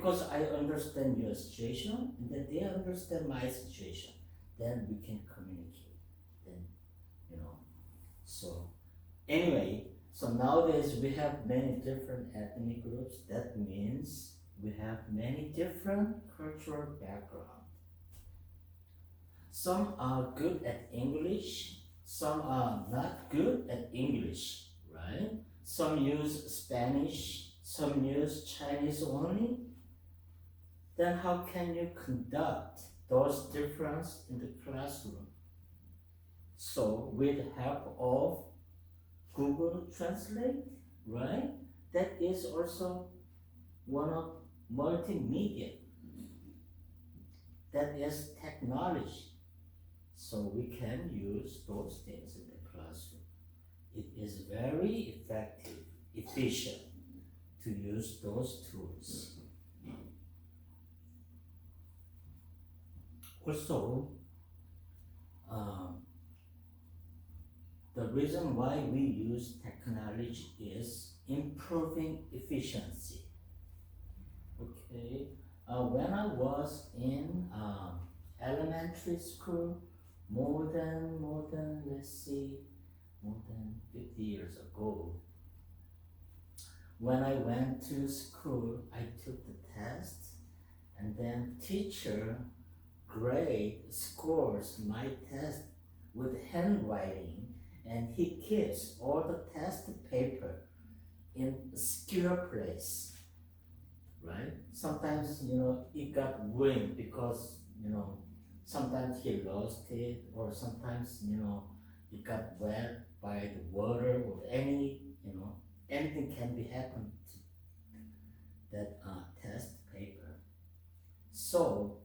because I understand your situation and then they understand my situation, then we can communicate. Then, so anyway, so nowadays we have many different ethnic groups. That means we have many different cultural backgrounds. Some are good at English, some are not good at English, right? Some use Spanish, some use Chinese only. Then how can you conduct those differences in the classroom? So with the help of Google Translate, right? That is also one of multimedia. That is technology. So we can use those things in the classroom. It is very effective, efficient to use those tools. Also, the reason why we use technology is improving efficiency. Okay, when I was in elementary school, more than 50 years ago, when I went to school, I took the test, and then teacher grade scores my test with handwriting, and he keeps all the test paper in a secure place, right? Sometimes, it got ruined because, sometimes he lost it, or sometimes, it got wet by the water or anything can be happened to that test paper. So,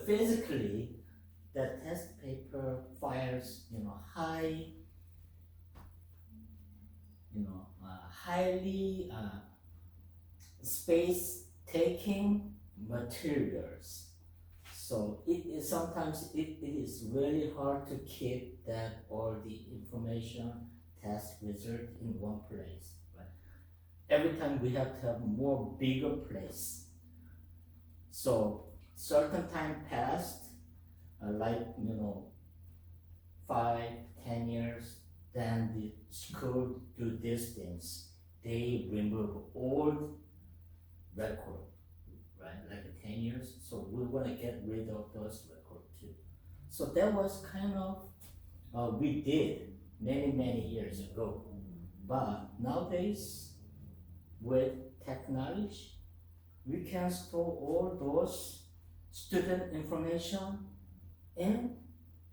physically, the test paper fires, highly space-taking materials. So sometimes it is really hard to keep that all the information test result in one place. Right? Every time we have to have more bigger place. So certain time passed, like 5-10 years, then the school do these things. They remove old record, right? Like 10 years. So we want to get rid of those records too. So that was kind of we did many years ago. But nowadays, with technology, we can store all those student information in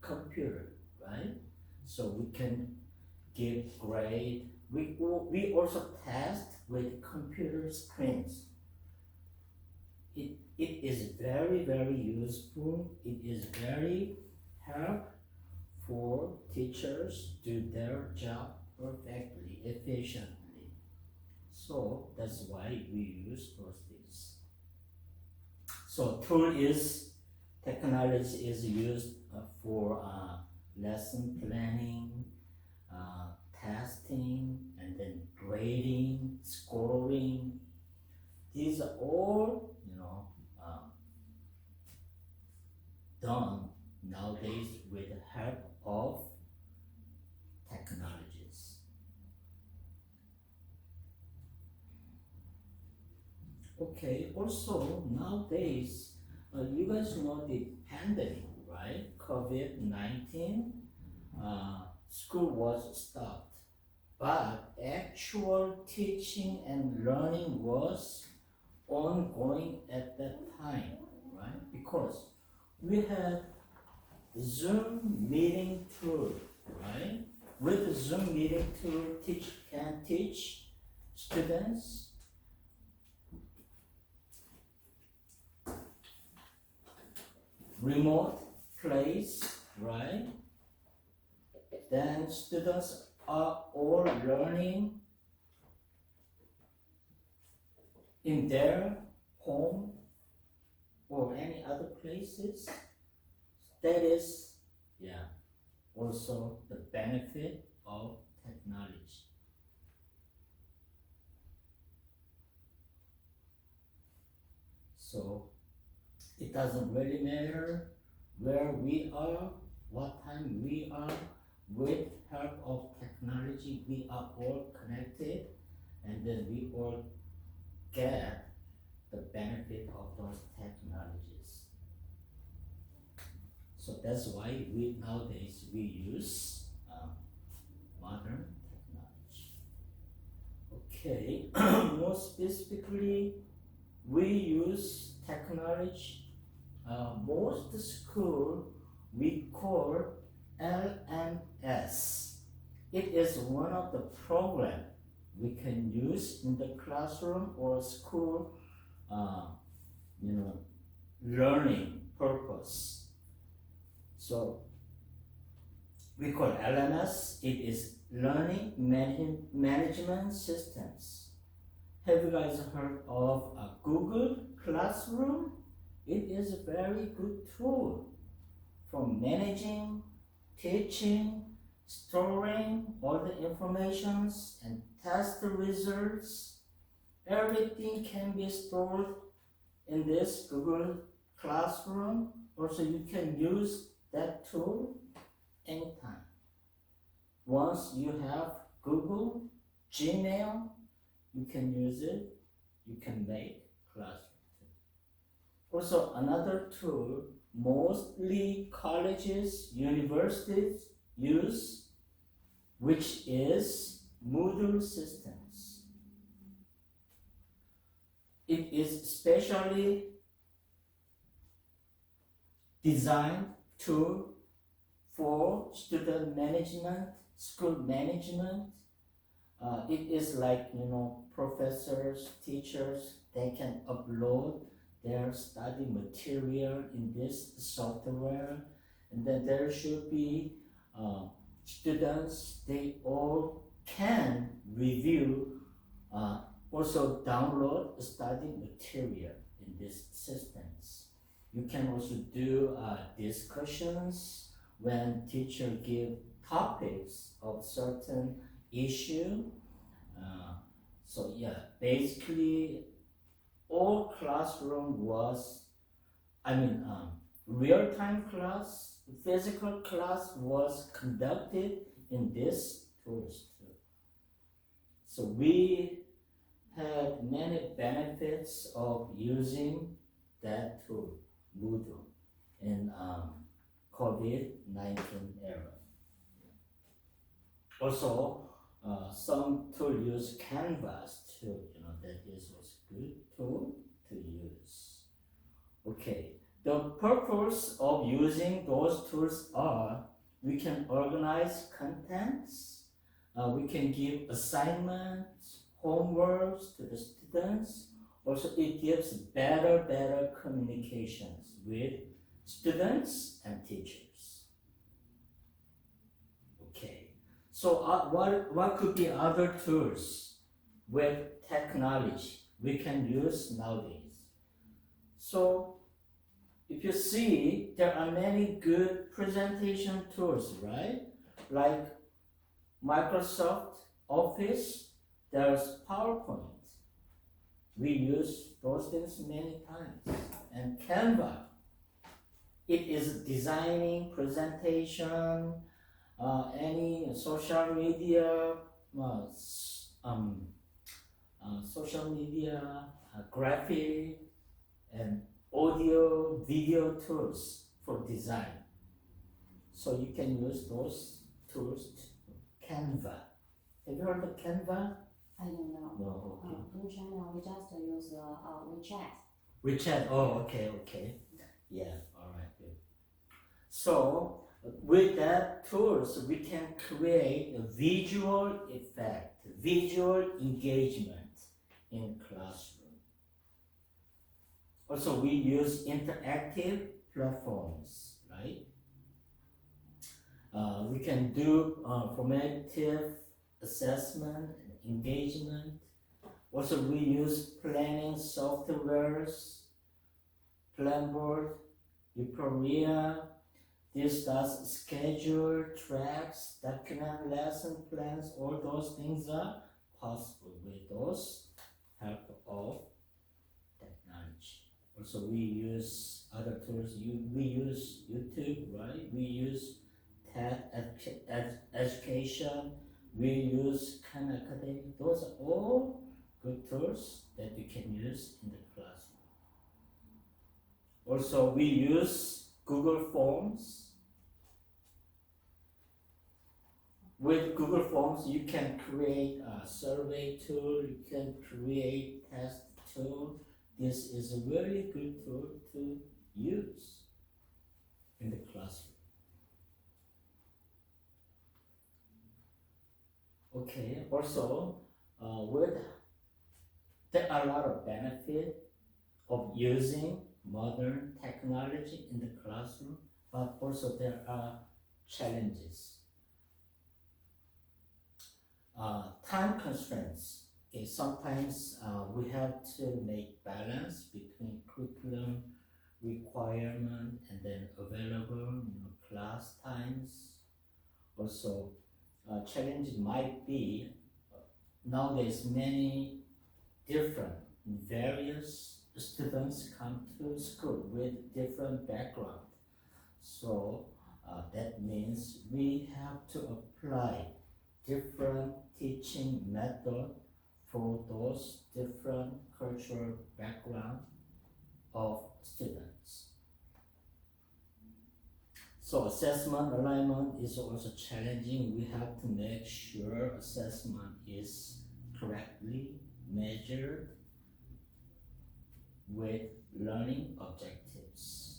computer, right? So we can give grade. We also test with computer screens. It is very useful. It is very help for teachers do their job perfectly, efficiently. So that's why we use those things. So technology is used for lesson planning, testing, and then grading, scoring. These are all done nowadays with the help of technologies. Okay, also nowadays, you guys know the pandemic, right? COVID-19, school was stopped, but actual teaching and learning was ongoing at that time, right? Because we had Zoom meeting tool, right? With the Zoom meeting tool, can teach students remote place, right? Then students are all learning in their home or any other places. That is, also the benefit of technology. So it doesn't really matter where we are, what time we are. With help of technology, we are all connected, and then we all get the benefit of those technologies. So that's why we nowadays we use modern technology. Okay, more specifically, we use technology. Most school we call LMS. It is one of the program we can use in the classroom or school, learning purpose. So we call LMS. It is Learning Management Systems. Have you guys heard of Google Classroom? It is a very good tool for managing, teaching, storing all the informations and test the results. Everything can be stored in this Google Classroom. Also, you can use that tool anytime. Once you have Google, Gmail, you can use it. You can make classroom too. Also, another tool mostly colleges, universities use, which is Moodle systems. It is specially designed tool for student management, school management. It is like, professors, teachers, they can upload their study material in this software, and then there should be students, they all can review, also download study material in these systems. You can also do discussions when teacher give topics of certain issue. So yeah, basically all classroom was, real-time class, physical class was conducted in this tools too. So we had many benefits of using that tool, Moodle, in COVID-19 era. Also, some tool use Canvas too, that is also good tool to use. Okay, the purpose of using those tools are, we can organize contents, we can give assignments, homeworks to the students. Also, it gives better communications with students and teachers. Okay, so what could be other tools with technology we can use nowadays? So if you see, there are many good presentation tools, right? Like Microsoft Office, there's PowerPoint. We use those things many times. And Canva, it is designing, presentation, any social media, graphic, and audio, video tools for design. So you can use those tools too. Canva. Have you heard of Canva? I don't know. No, okay. In China, we just use WeChat. WeChat, okay. Yeah, alright, good. So, with that tools, we can create a visual effect, visual engagement in classroom. Also, we use interactive platforms, right? We can do formative assessment and engagement. Also, we use planning softwares, Planboard, Euphoria. This does schedule, tracks, document lesson plans. All those things are possible with those help of technology. Also, we use other tools. We use YouTube, right? We use TED education. We use Khan Academy. Those are all good tools that you can use in the classroom. Also, we use Google Forms. With Google Forms, you can create a survey tool, you can create test tool. This is a very good tool to use in the classroom. Okay, also, there are a lot of benefit of using modern technology in the classroom, but also there are challenges. Time constraints. Okay, sometimes we have to make balance between curriculum requirement and then available class times. Also, challenges might be nowadays many different various students come to school with different background. So that means we have to apply different teaching method for those different cultural background of students. So assessment alignment is also challenging. We have to make sure assessment is correctly measured with learning objectives.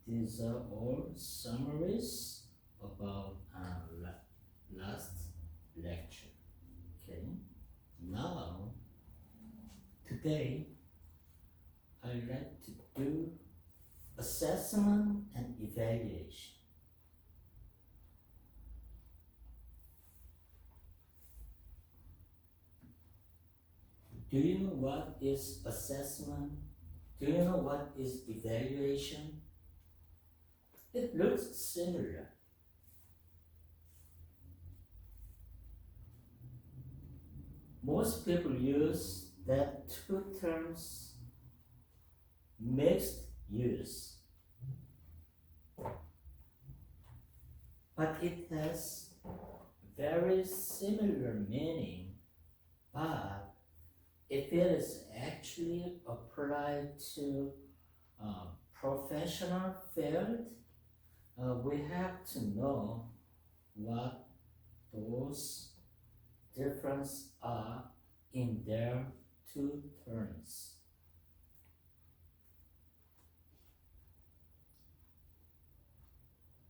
These are all summaries about our last lecture. Okay, now today I'd like to do assessment and evaluation. Do you know what is assessment? Do you know what is evaluation? It looks similar. Most people use that two terms mixed use, but it has very similar meaning. But if it is actually applied to professional field, we have to know what those differences are in their two terms.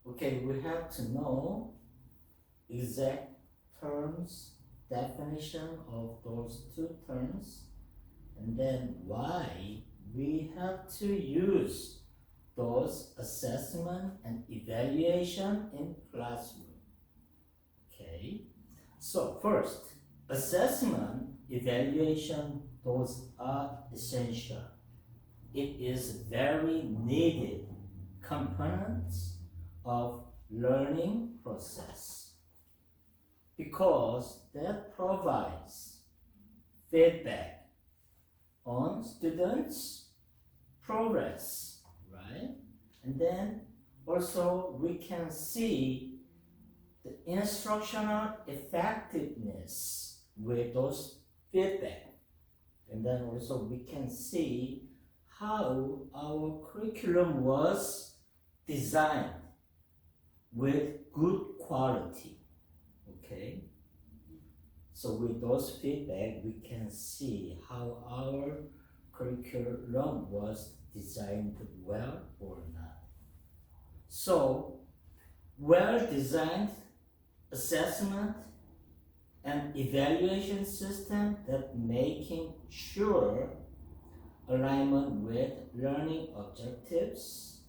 Okay, we have to know exact terms, definition of those two terms, and then why we have to use those assessment and evaluation in classroom. Okay, so first, assessment, evaluation, those are essential. It is very needed components of learning process because that provides feedback on students' progress. Right? And then also we can see the instructional effectiveness with those feedback. And then also we can see how our curriculum was designed with good quality. Okay? So with those feedback we can see how our curriculum was designed well or not. So, well-designed assessment and evaluation system that making sure alignment with learning objectives,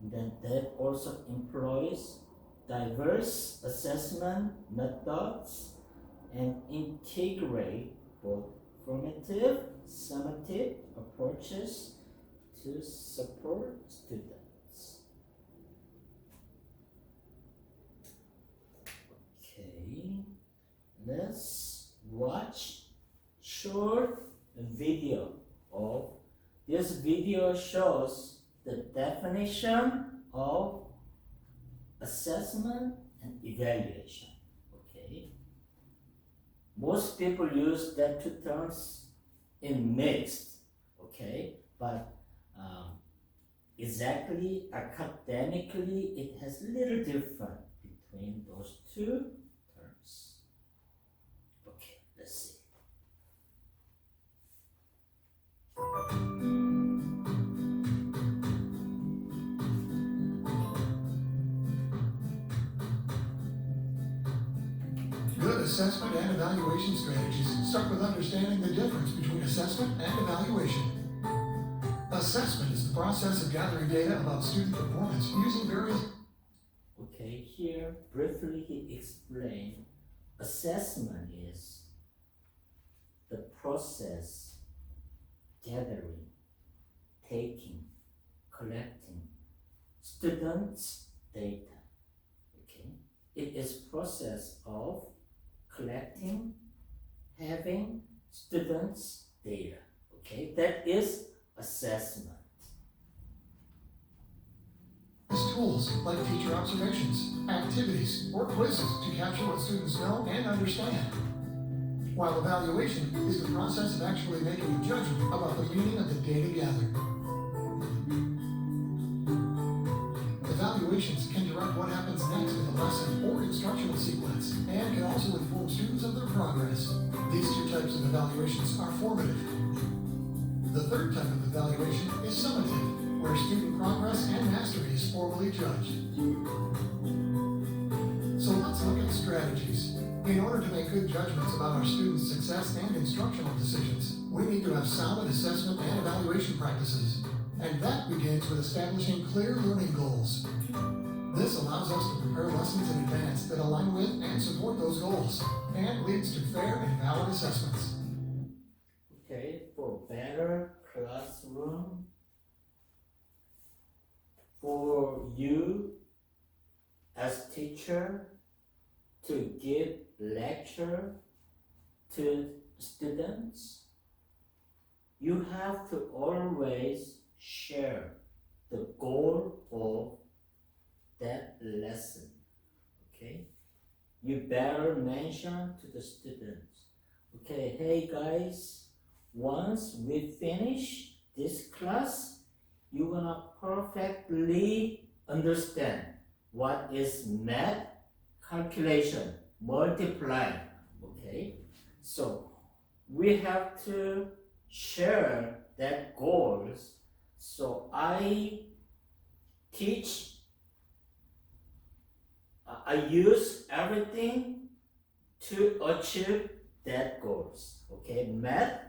then that also employs diverse assessment methods and integrate both formative, summative approaches to support students. Okay, let's watch short video of this video shows the definition of assessment and evaluation. Okay, most people use that two terms in mixed. Okay, but exactly academically it has little difference between those two terms. Okay, let's see. Good assessment and evaluation strategies start with understanding the difference between assessment and evaluation. Assessment is the process of gathering data about student performance using various... Okay, here briefly he explained assessment is the process gathering, taking, collecting students' data. Okay, it is process of collecting, having students' data. Okay, that is assessment. tools like teacher observations, activities, or quizzes to capture what students know and understand. While evaluation is the process of actually making a judgment about the meaning of the data gathered. Evaluations can direct what happens next in a lesson or instructional sequence, and can also inform students of their progress. These two types of evaluations are formative. The third type of evaluation is summative, where student progress and mastery is formally judged. So let's look at strategies. In order to make good judgments about our students' success and instructional decisions, we need to have solid assessment and evaluation practices. And that begins with establishing clear learning goals. This allows us to prepare lessons in advance that align with and support those goals, and leads to fair and valid assessments. Okay, for better classroom, for you as teacher to give lecture to students, you have to always share the goal of that lesson. Okay, you better mention to the students, okay, hey guys, once we finish this class, you're gonna perfectly understand what is math calculation, multiply. Okay, so we have to share that goals. So I teach, I use everything to achieve that goals. Okay, math,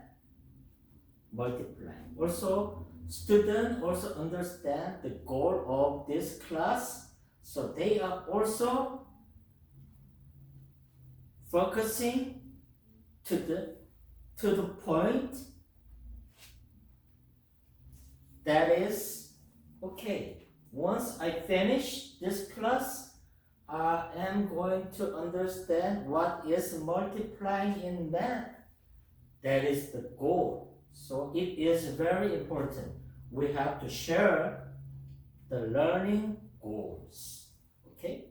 multiply. Also, students also understand the goal of this class, so they are also focusing to the point that is, okay, once I finish this class, I am going to understand what is multiplying in math. That is the goal. So it is very important. We have to share the learning goals. Okay?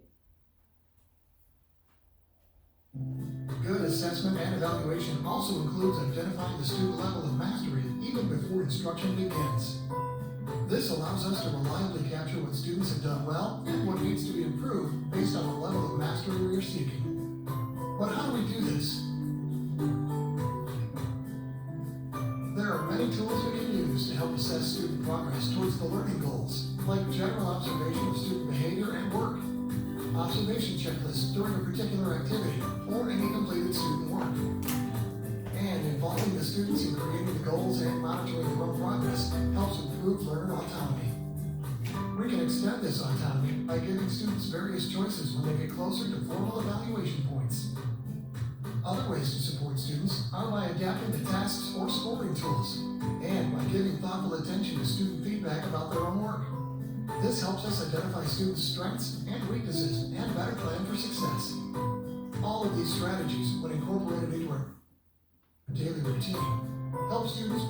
Good assessment and evaluation also includes identifying the student level of mastery even before instruction begins. This allows us to reliably capture what students have done well and what needs to be improved based on the level of mastery we are seeking. But how do we do this? There are many tools we can use to help assess student progress towards the learning goals, like general observation of student behavior and work, observation checklists during a particular activity, or any completed student work. And involving the students in creating the goals and monitoring their own progress helps improve learner autonomy. We can extend this autonomy by giving students various choices when they get closer to formal evaluation points. Other ways to support students are by adapting the tasks or scoring tools, and by giving thoughtful attention to student feedback about their own work. This helps us identify students' strengths and weaknesses and better plan for success. All of these strategies, when incorporated into our daily routine, help students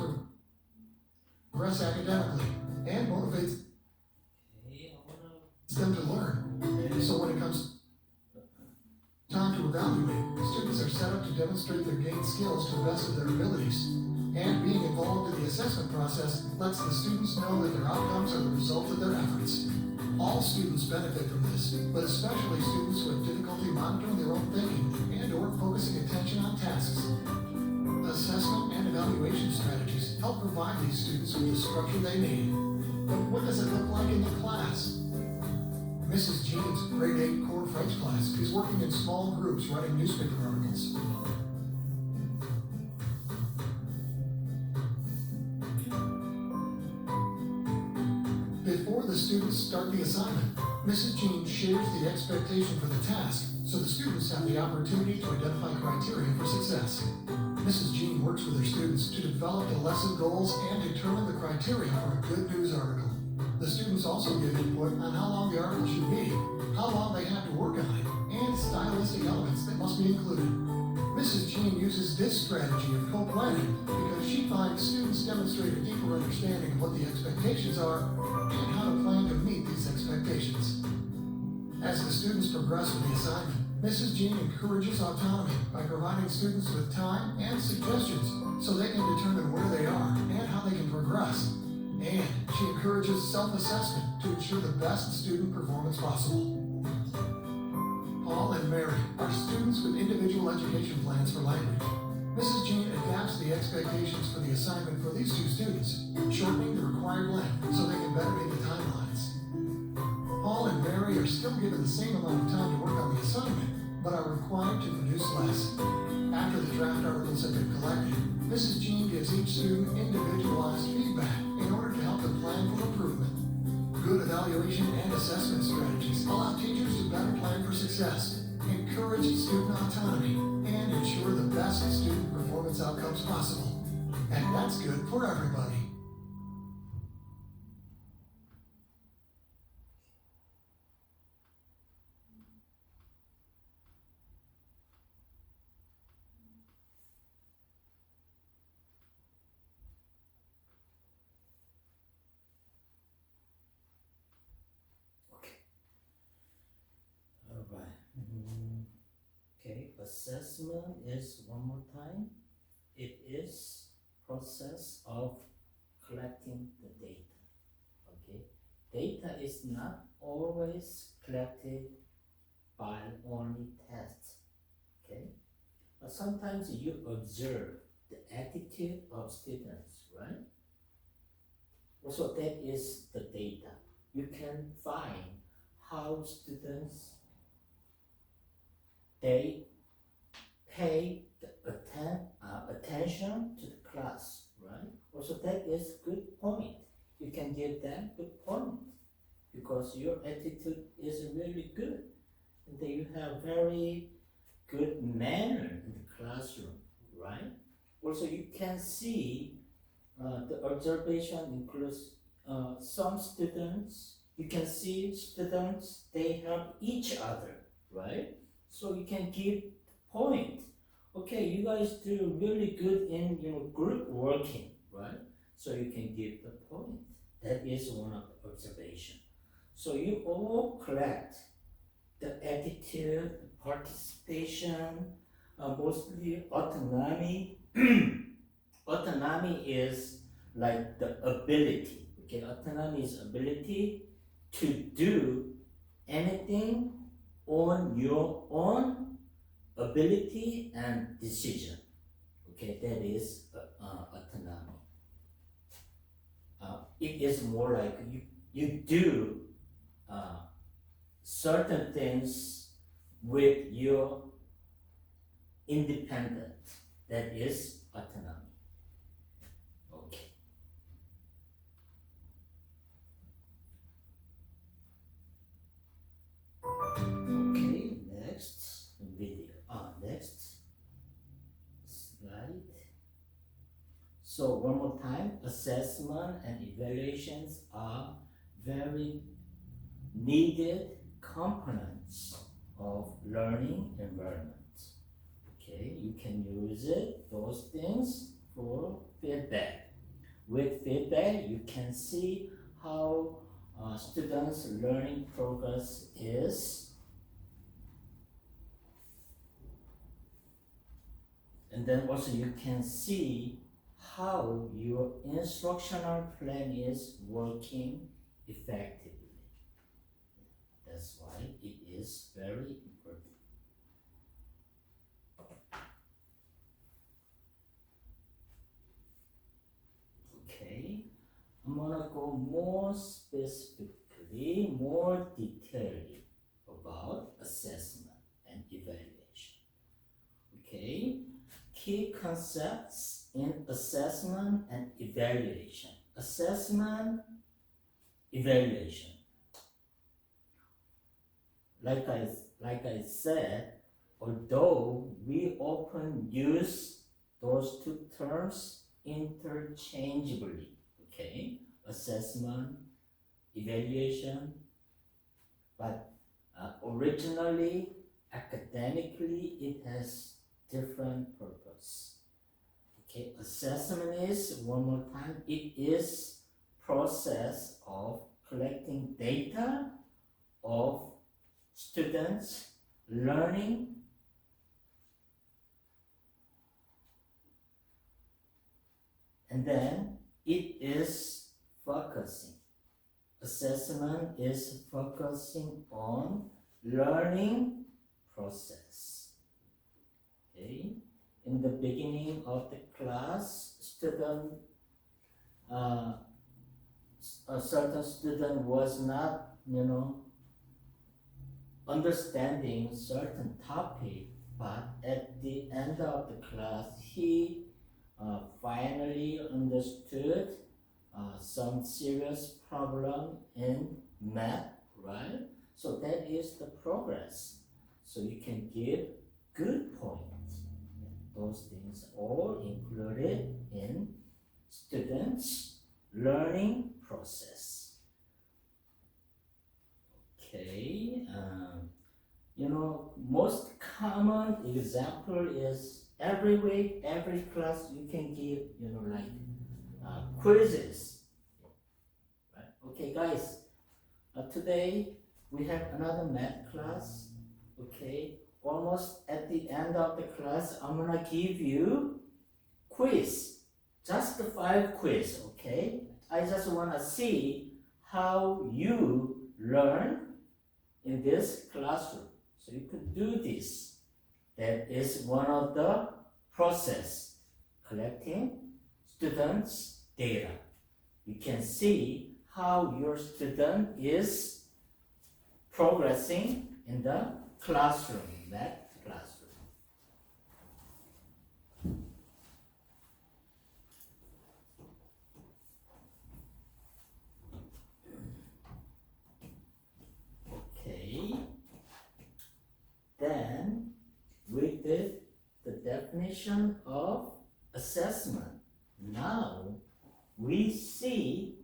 progress academically, and motivates Okay, I wanna. them to learn. So when it comes time to evaluate, students are set up to demonstrate their gained skills to the best of their abilities. And being involved in the assessment process lets the students know that their outcomes are the result of their efforts. All students benefit from this, but especially students who have difficulty monitoring their own thinking and or focusing attention on tasks. Assessment and evaluation strategies help provide these students with the structure they need. But what does it look like in the class? Mrs. Jean's grade 8 core French class is working in small groups writing newspaper articles. Before the students start the assignment, Mrs. Jean shares the expectation for the task so the students have the opportunity to identify criteria for success. Mrs. Jean works with her students to develop the lesson goals and determine the criteria for a good news article. The students also give input on how long the article should be, how long they have to work on it, and stylistic elements that must be included. Mrs. Jean uses this strategy of co-planning because she finds students demonstrate a deeper understanding of what the expectations are and how to plan to meet these expectations. As the students progress with the assignment, Mrs. Jean encourages autonomy by providing students with time and suggestions so they can determine where they are and how they can progress. And she encourages self-assessment to ensure the best student performance possible. Paul and Mary are students with individual education plans for language. Mrs. Jean adapts the expectations for the assignment for these two students, shortening the required length so they can better meet the timelines. Paul and Mary are still given the same amount of time to work on the assignment, but are required to produce less. After the draft articles have been collected, Mrs. Jean gives each student individualized feedback in order to help them plan for improvement. Good evaluation and assessment strategies allow teachers to better plan for success, encourage student autonomy, and ensure the best student performance outcomes possible. And that's good for everybody. Alright. Okay, assessment is one more time. It is process of collecting the data. Okay, data is not always collected by only tests. Okay, but sometimes you observe the attitude of students, right? Also, that is the data. You can find how students they pay the attention to the class, right? Also, that is good point. You can give them good point because your attitude is really good, and then you have very good manner in the classroom, right? Also, you can see the observation includes some students. You can see students they help each other, right? So you can give point. Okay, you guys do really good in group working, right? So you can give the point. That is one of the observation. So you all collect the attitude, participation, mostly autonomy. Autonomy is like the ability. Okay, autonomy is ability to do anything on your own ability and decision. Okay, that is autonomy. It is more like you do certain things with your independent. That is autonomy. Okay. Okay, next video. Next slide. So one more time, assessment and evaluations are very needed components of learning environment. Okay. Okay, you can use it, those things for feedback. With feedback, you can see how students' learning progress is. And then also you can see how your instructional plan is working effectively. That's why it is very important. Okay, I'm gonna go more specifically, more detailedly about assessment and evaluation. Okay, key concepts in assessment and evaluation. Assessment, evaluation. Like I said, although we often use those two terms interchangeably, okay, assessment, evaluation, but originally, academically, it has different purpose. Okay, assessment is, one more time, it is process of collecting data of students learning and then it is focusing. Assessment is focusing on learning process. Okay, in the beginning of the class, a certain student was not, understanding certain topic, but at the end of the class, he finally understood some serious problem in math, right? So that is the progress. So you can give good points. Those things all included in students' learning process. Okay, most common example is every week, every class you can give, quizzes. Right? Okay, guys, today we have another math class. Okay, almost at the end of the class, I'm gonna give you quiz, just 5 quiz. Okay, I just wanna see how you learn in this classroom. So you could do this. That is one of the process, collecting students' data. You can see how your student is progressing in the classroom, that classroom. Okay, then we did the definition of assessment. Now we see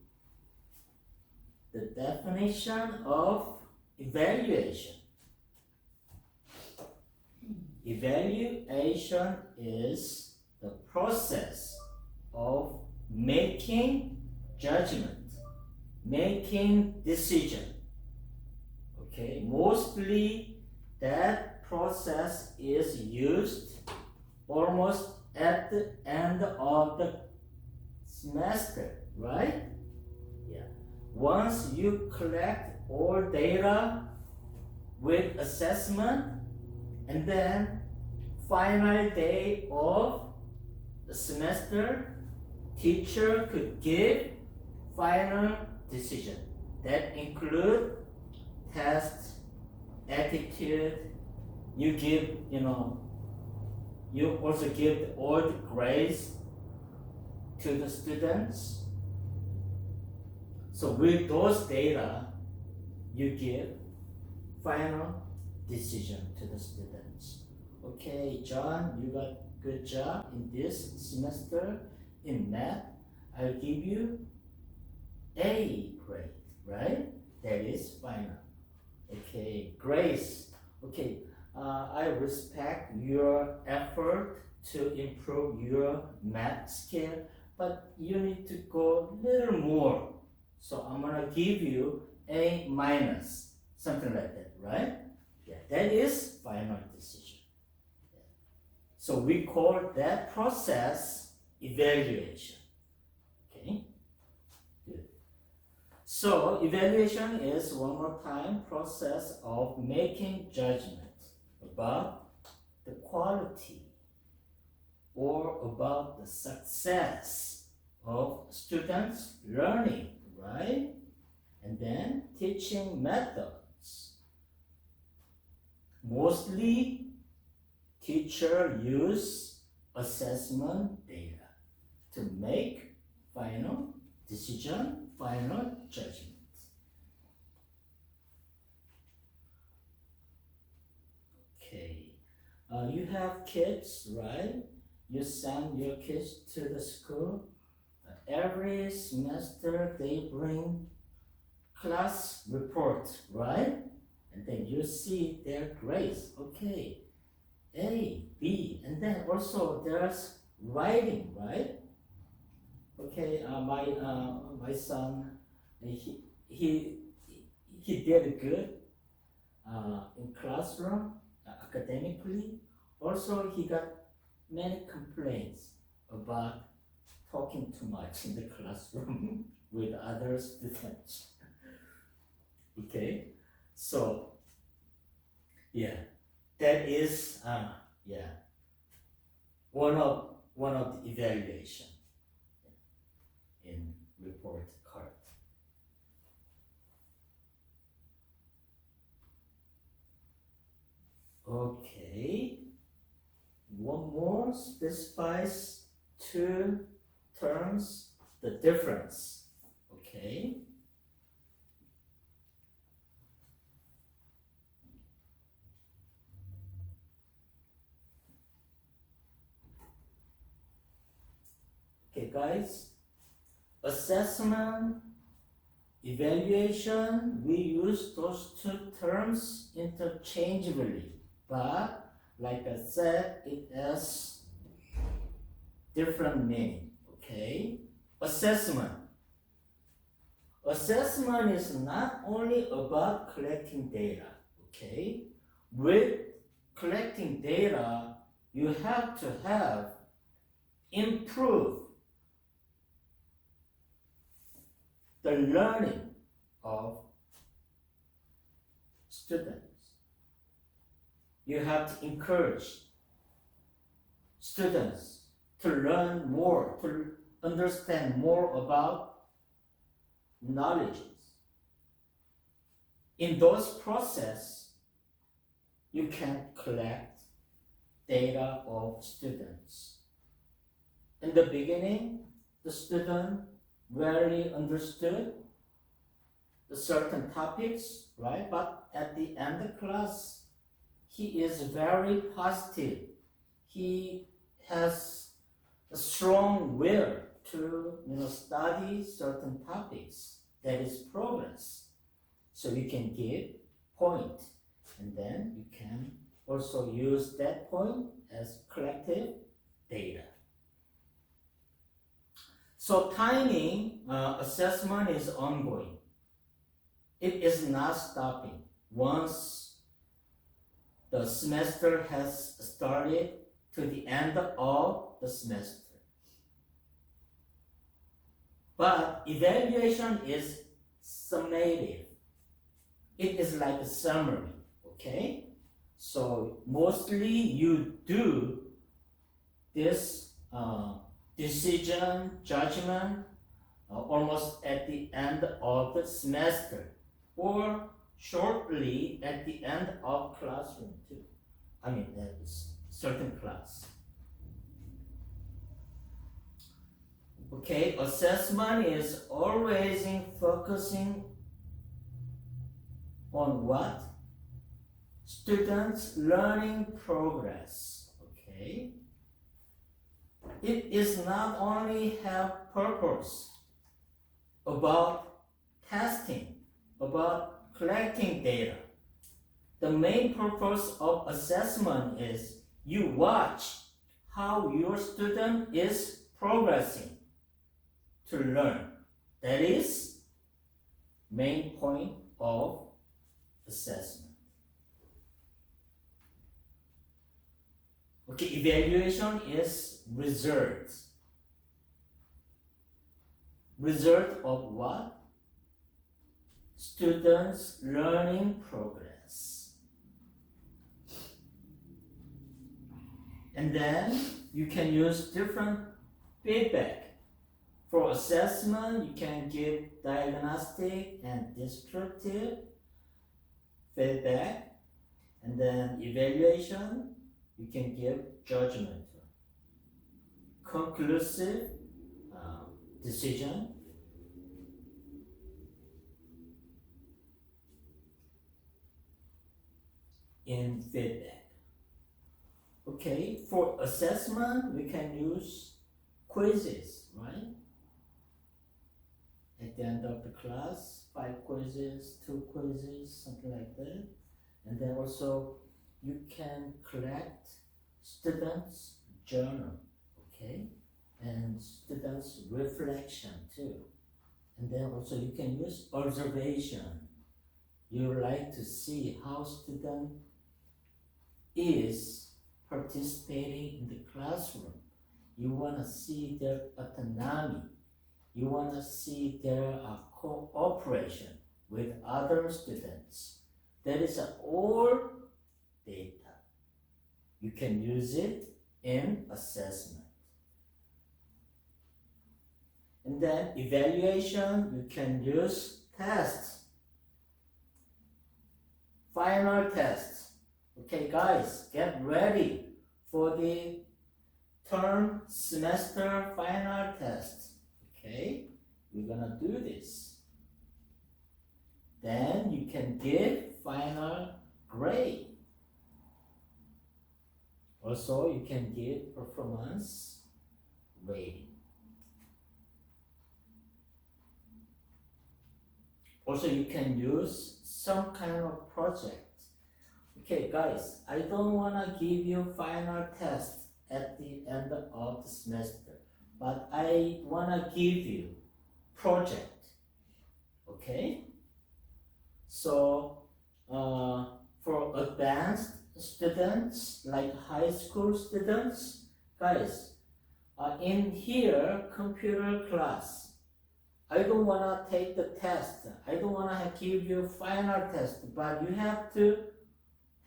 the definition of evaluation. Evaluation is the process of making judgment, making decision. Okay, mostly that process is used almost at the end of the semester, right? Yeah. Once you collect all data with assessment, and then final day of the semester, teacher could give final decision. That include test, attitude, you give, you also give all the grades to the students. So with those data, you give final decision to the students. Okay, John, you got good job in this semester in math. I'll give you A grade, right? That is final. Okay, Grace. Okay, I respect your effort to improve your math skill, but you need to go a little more. So I'm gonna give you A minus, something like that, right? Yeah, that is final decision. Yeah. So we call that process evaluation. Okay, good. So evaluation is, one more time, process of making judgment about the quality or about the success of students' learning, right? And then teaching methods. Mostly teacher use assessment data to make final decision, final judgment. Okay, you have kids, right? You send your kids to the school. Every semester they bring class report, right? And then you see their grades. Okay, A, B, and then also there's writing, right? Okay, my son, he did good in classroom academically. Also, he got many complaints about talking too much in the classroom with other students. Okay, so yeah, that is one of the evaluation in report card. Okay, one more specifies two terms, the difference. Okay. Okay, guys, assessment, evaluation, we use those two terms interchangeably, but like I said, it has different meaning. Okay, assessment. Assessment is not only about collecting data. Okay, with collecting data, you have to have improve the learning of students. You have to encourage students to learn more, to understand more about knowledges. In those process, you can collect data of students. In the beginning, the student rarely understood the certain topics, right? But at the end of class, he is very positive. He has a strong will to study certain topics. That is progress. So you can give point, and then you can also use that point as collective data. So timing assessment is ongoing. It is not stopping once the semester has started to the end of the semester. But evaluation is summative. It is like a summary, okay? So mostly you do this decision, judgment, almost at the end of the semester, or shortly at the end of classroom too. I mean, that is certain class. Okay, assessment is always focusing on what? Students' learning progress, okay? It is not only have purpose about testing, about collecting data, The main purpose of assessment is you watch how your student is progressing to learn. That is main point of assessment. Okay, evaluation is result. Result of what? Students' learning progress. And then you can use different feedback. For assessment, you can give diagnostic and descriptive feedback. And then evaluation, you can give judgmental. Conclusive decision. In feedback. Okay, for assessment, we can use quizzes, right? At the end of the class, 5 quizzes, 2 quizzes, something like that. And then also, you can collect students' journal, okay? And students' reflection too. And then also you can use observation. You like to see how student is participating in the classroom. You want to see their autonomy. You want to see their cooperation with other students. That is all data. You can use it in assessment. And then evaluation, you can use tests. Final tests. Okay guys, get ready for the term semester final test. Okay, we're gonna do this. Then you can give final grade. Also, you can give performance rating. Also, you can use some kind of project. Okay guys, I don't want to give you final test at the end of the semester, but I want to give you project. Okay? So, for advanced students, like high school students, guys, in here, computer class, I don't want to take the test. I don't want to give you final test, but you have to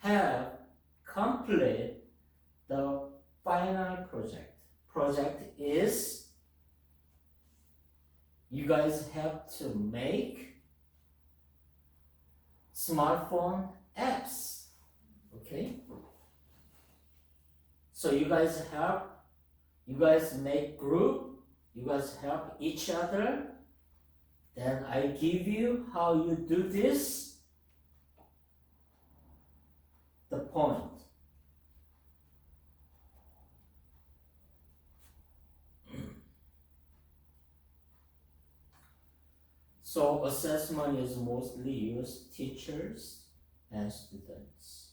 have complete the final project. Project is you guys have to make smartphone apps. Okay? So you guys make group, you guys help each other. Then I give you how you do this. The point. So assessment is mostly used teachers and students.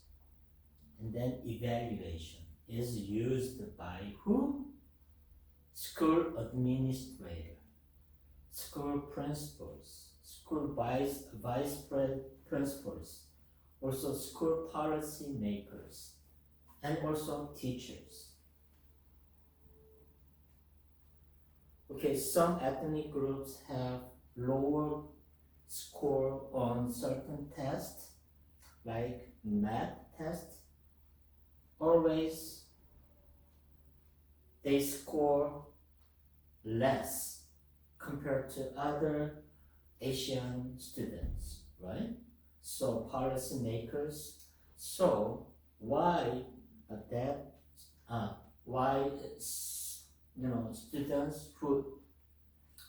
And then evaluation is used by who? School administrator, school principals, school vice principals, also school policy makers, and also teachers. Okay, some ethnic groups have lower score on certain tests, like math test. Always they score less compared to other Asian students, right? So policymakers, so why students who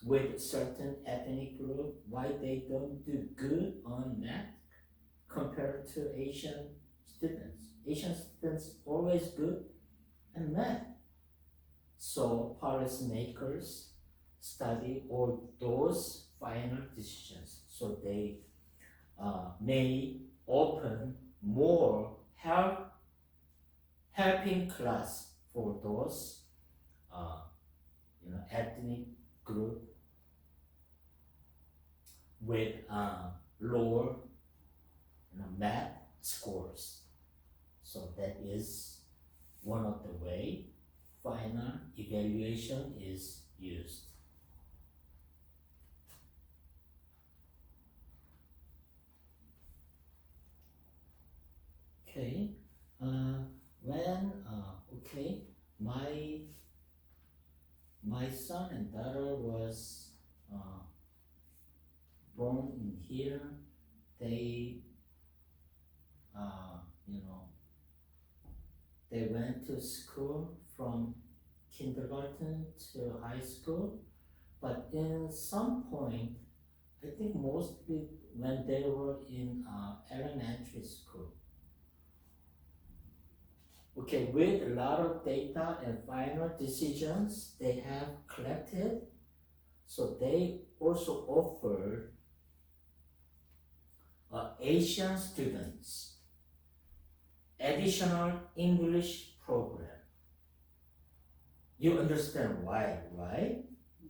with certain ethnic group, why they don't do good on math compared to Asian students. Asian students always good in math. So policymakers study all those final decisions. So they may open more helping class for those ethnic group with lower math scores. So that is one of the way final evaluation is used. Okay, my son and daughter was born in here. They they went to school from kindergarten to high school, but in some point, I think mostly when they were in elementary school. Okay, with a lot of data and final decisions they have collected, so they also offer Asian students additional English program. You understand why, right?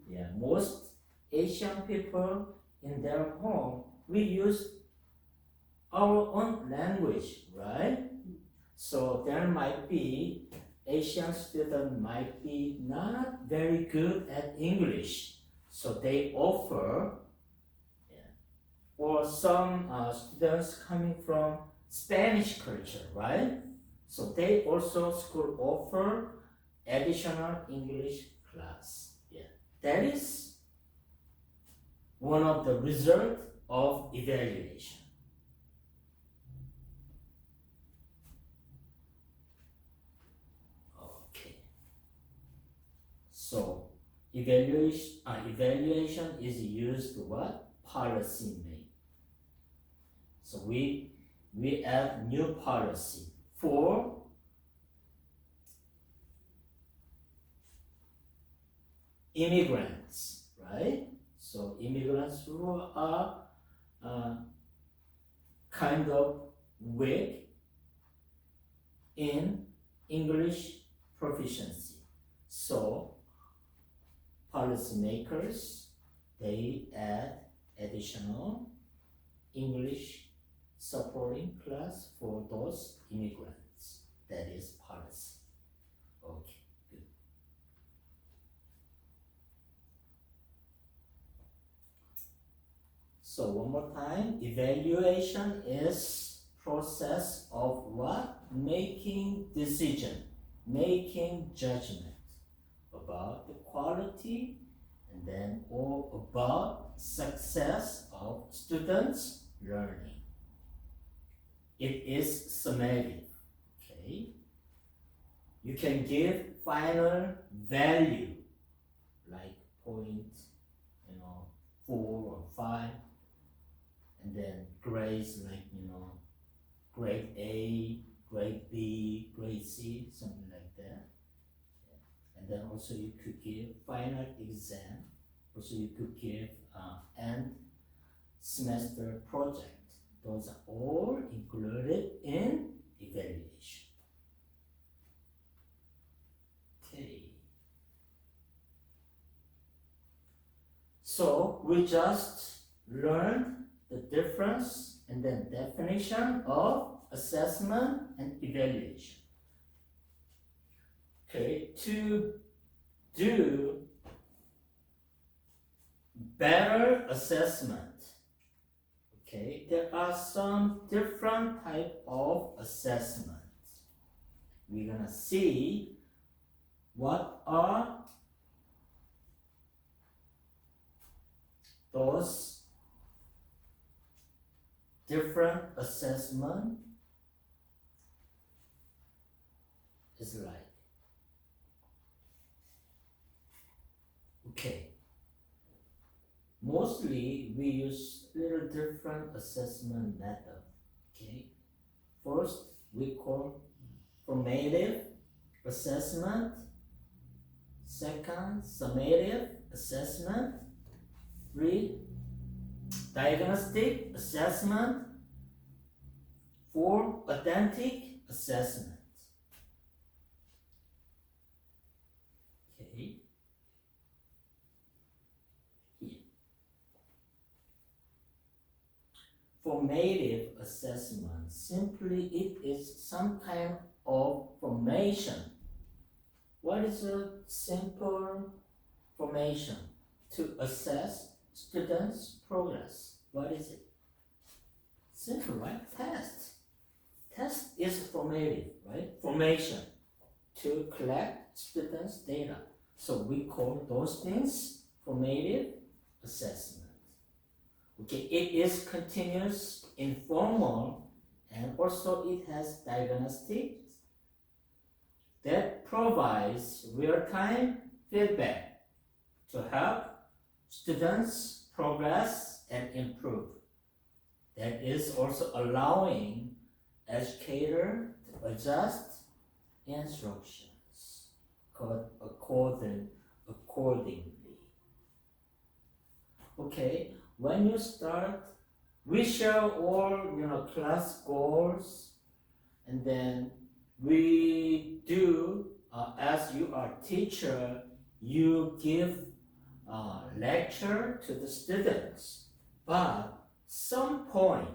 Yeah, most Asian people in their home, we use our own language, right? So there might be Asian student might be not very good at English, so they offer, or some students coming from Spanish culture, right? So they also school offer additional English class. Yeah, that is one of the result of evaluation. Okay. So evaluation is used to what? Policy make. So we add new policy for immigrants, right? So immigrants who are kind of weak in English proficiency. So policymakers, they add additional English supporting class for those immigrants. That is policy. Okay, good. So one more time, evaluation is process of what? Making decision, making judgment about the quality and then or about success of students' learning. It is summative, okay? You can give final value like point, 4 or 5, and then grades like, grade A, grade B, grade C, something like that. And then also you could give final exam. Also you could give end semester project. Those are all included in evaluation. Okay. So we just learned the difference and then definition of assessment and evaluation. Okay, to do better assessment, okay, there are some different type of assessment. We're gonna see what are those different assessment is like. Okay. Mostly we use little different assessment method. Okay. First we call formative assessment. Second, summative assessment. 3, diagnostic assessment. for authentic assessment. Okay. Here. Formative assessment, simply it is some kind of formation. What is a simple formation to assess students' progress? What is it? Simple, right? Test. Test is formative, right? Formation to collect students' data. So we call those things formative assessment. Okay, it is continuous, informal, and also it has diagnostics that provides real-time feedback to help students progress and improve. That is also allowing educator to adjust instructions accordingly. Okay, when you start, we share all class goals, and then we do as you are teacher, you give lecture to the students, but some point,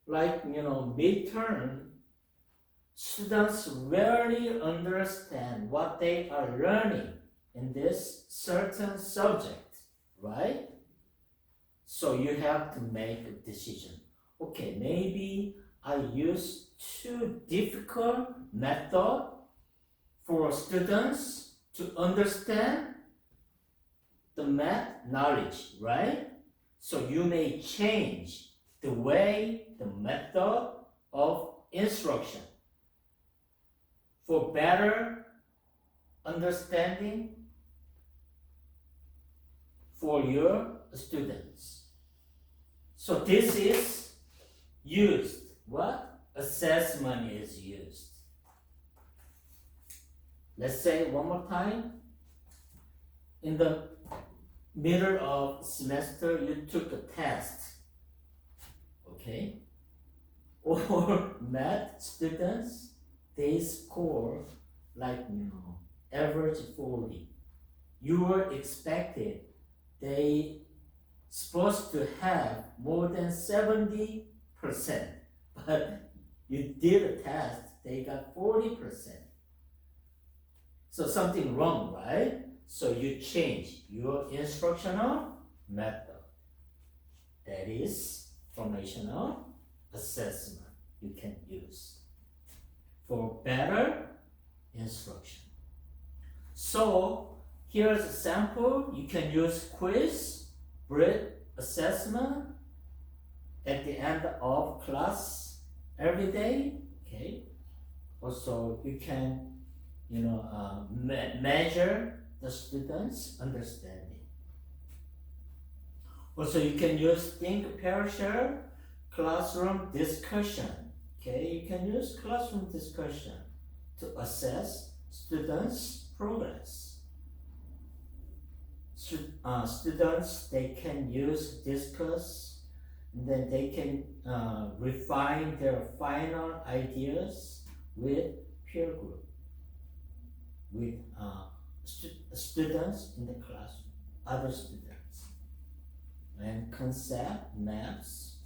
like midterm, students rarely understand what they are learning in this certain subject, right? So you have to make a decision. Okay, maybe I use too difficult method for students to understand the math knowledge, right? So you may change the way, the method of instruction for better understanding for your students. So this is used. What? Assessment is used. Let's say one more time. In the middle of semester, you took a test. Okay? Or math students, they score like average 40. You were expected they supposed to have more than 70%, but you did a test, they got 40%. So something wrong, right? So you change your instructional method. That is formational assessment you can use for better instruction. So here's a sample. You can use quiz, grid assessment at the end of class every day. Okay. Also, you can measure the students' understanding. Also, you can use think, pair, share, classroom discussion. Okay, you can use classroom discussion to assess students' progress. Students, they can discuss, and then they can refine their final ideas with peer group, with students in the classroom, other students. And concept maps,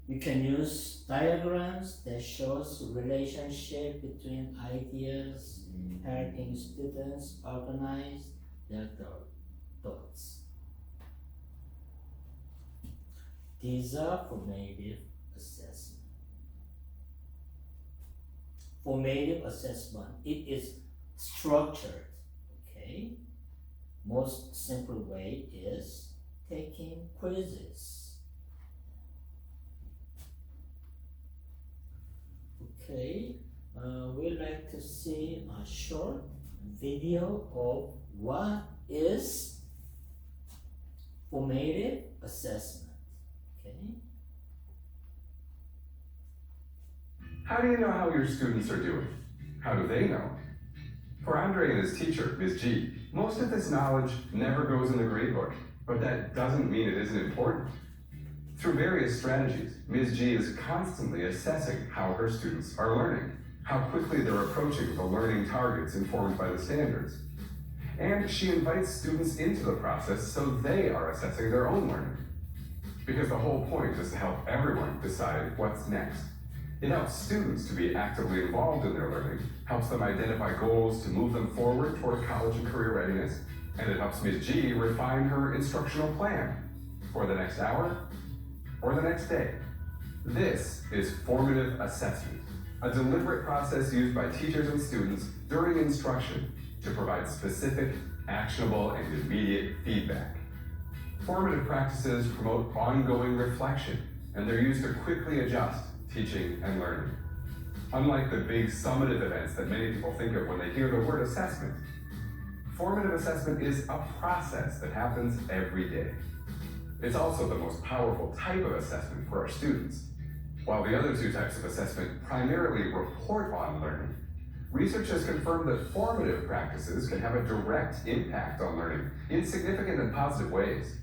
you can use diagrams that shows relationship between ideas, helping students organize their thoughts. These are formative assessment. Formative assessment, it is structured, okay? Most simple way is taking quizzes. Okay, we'd like to see a short video of what is formative assessment, okay? How do you know how your students are doing? How do they know? For Andre and his teacher, Ms. G, most of this knowledge never goes in the gradebook, but that doesn't mean it isn't important. Through various strategies, Ms. G is constantly assessing how her students are learning, how quickly they're approaching the learning targets informed by the standards. And she invites students into the process so they are assessing their own learning. Because the whole point is to help everyone decide what's next. It helps students to be actively involved in their learning, helps them identify goals to move them forward toward college and career readiness, and it helps Ms. G refine her instructional plan for the next hour or the next day. This is formative assessment, a deliberate process used by teachers and students during instruction to provide specific, actionable, and immediate feedback. Formative practices promote ongoing reflection, and they're used to quickly adjust teaching and learning. Unlike the big summative events that many people think of when they hear the word assessment, formative assessment is a process that happens every day. It's also the most powerful type of assessment for our students. While the other two types of assessment primarily report on learning, research has confirmed that formative practices can have a direct impact on learning in significant and positive ways.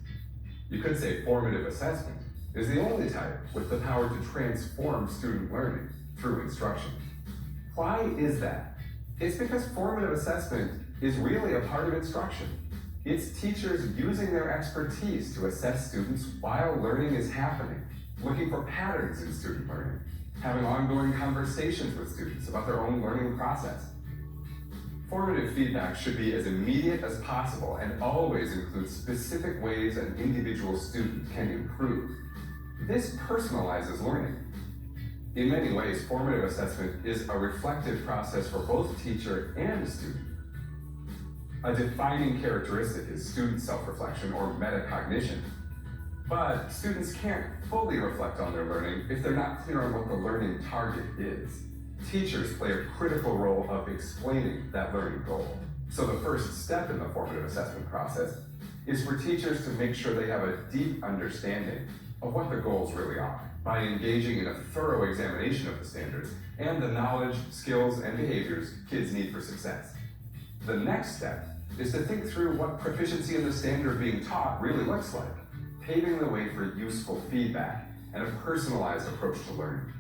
You could say formative assessment is the only type with the power to transform student learning through instruction. Why is that? It's because formative assessment is really a part of instruction. It's teachers using their expertise to assess students while learning is happening, looking for patterns in student learning, having ongoing conversations with students about their own learning process. Formative feedback should be as immediate as possible and always include specific ways an individual student can improve. This personalizes learning. In many ways, formative assessment is a reflective process for both teacher and student. A defining characteristic is student self-reflection or metacognition. But students can't fully reflect on their learning if they're not clear on what the learning target is. Teachers play a critical role of explaining that learning goal. So the first step in the formative assessment process is for teachers to make sure they have a deep understanding of what the goals really are by engaging in a thorough examination of the standards and the knowledge, skills, and behaviors kids need for success. The next step is to think through what proficiency in the standard being taught really looks like, paving the way for useful feedback and a personalized approach to learning.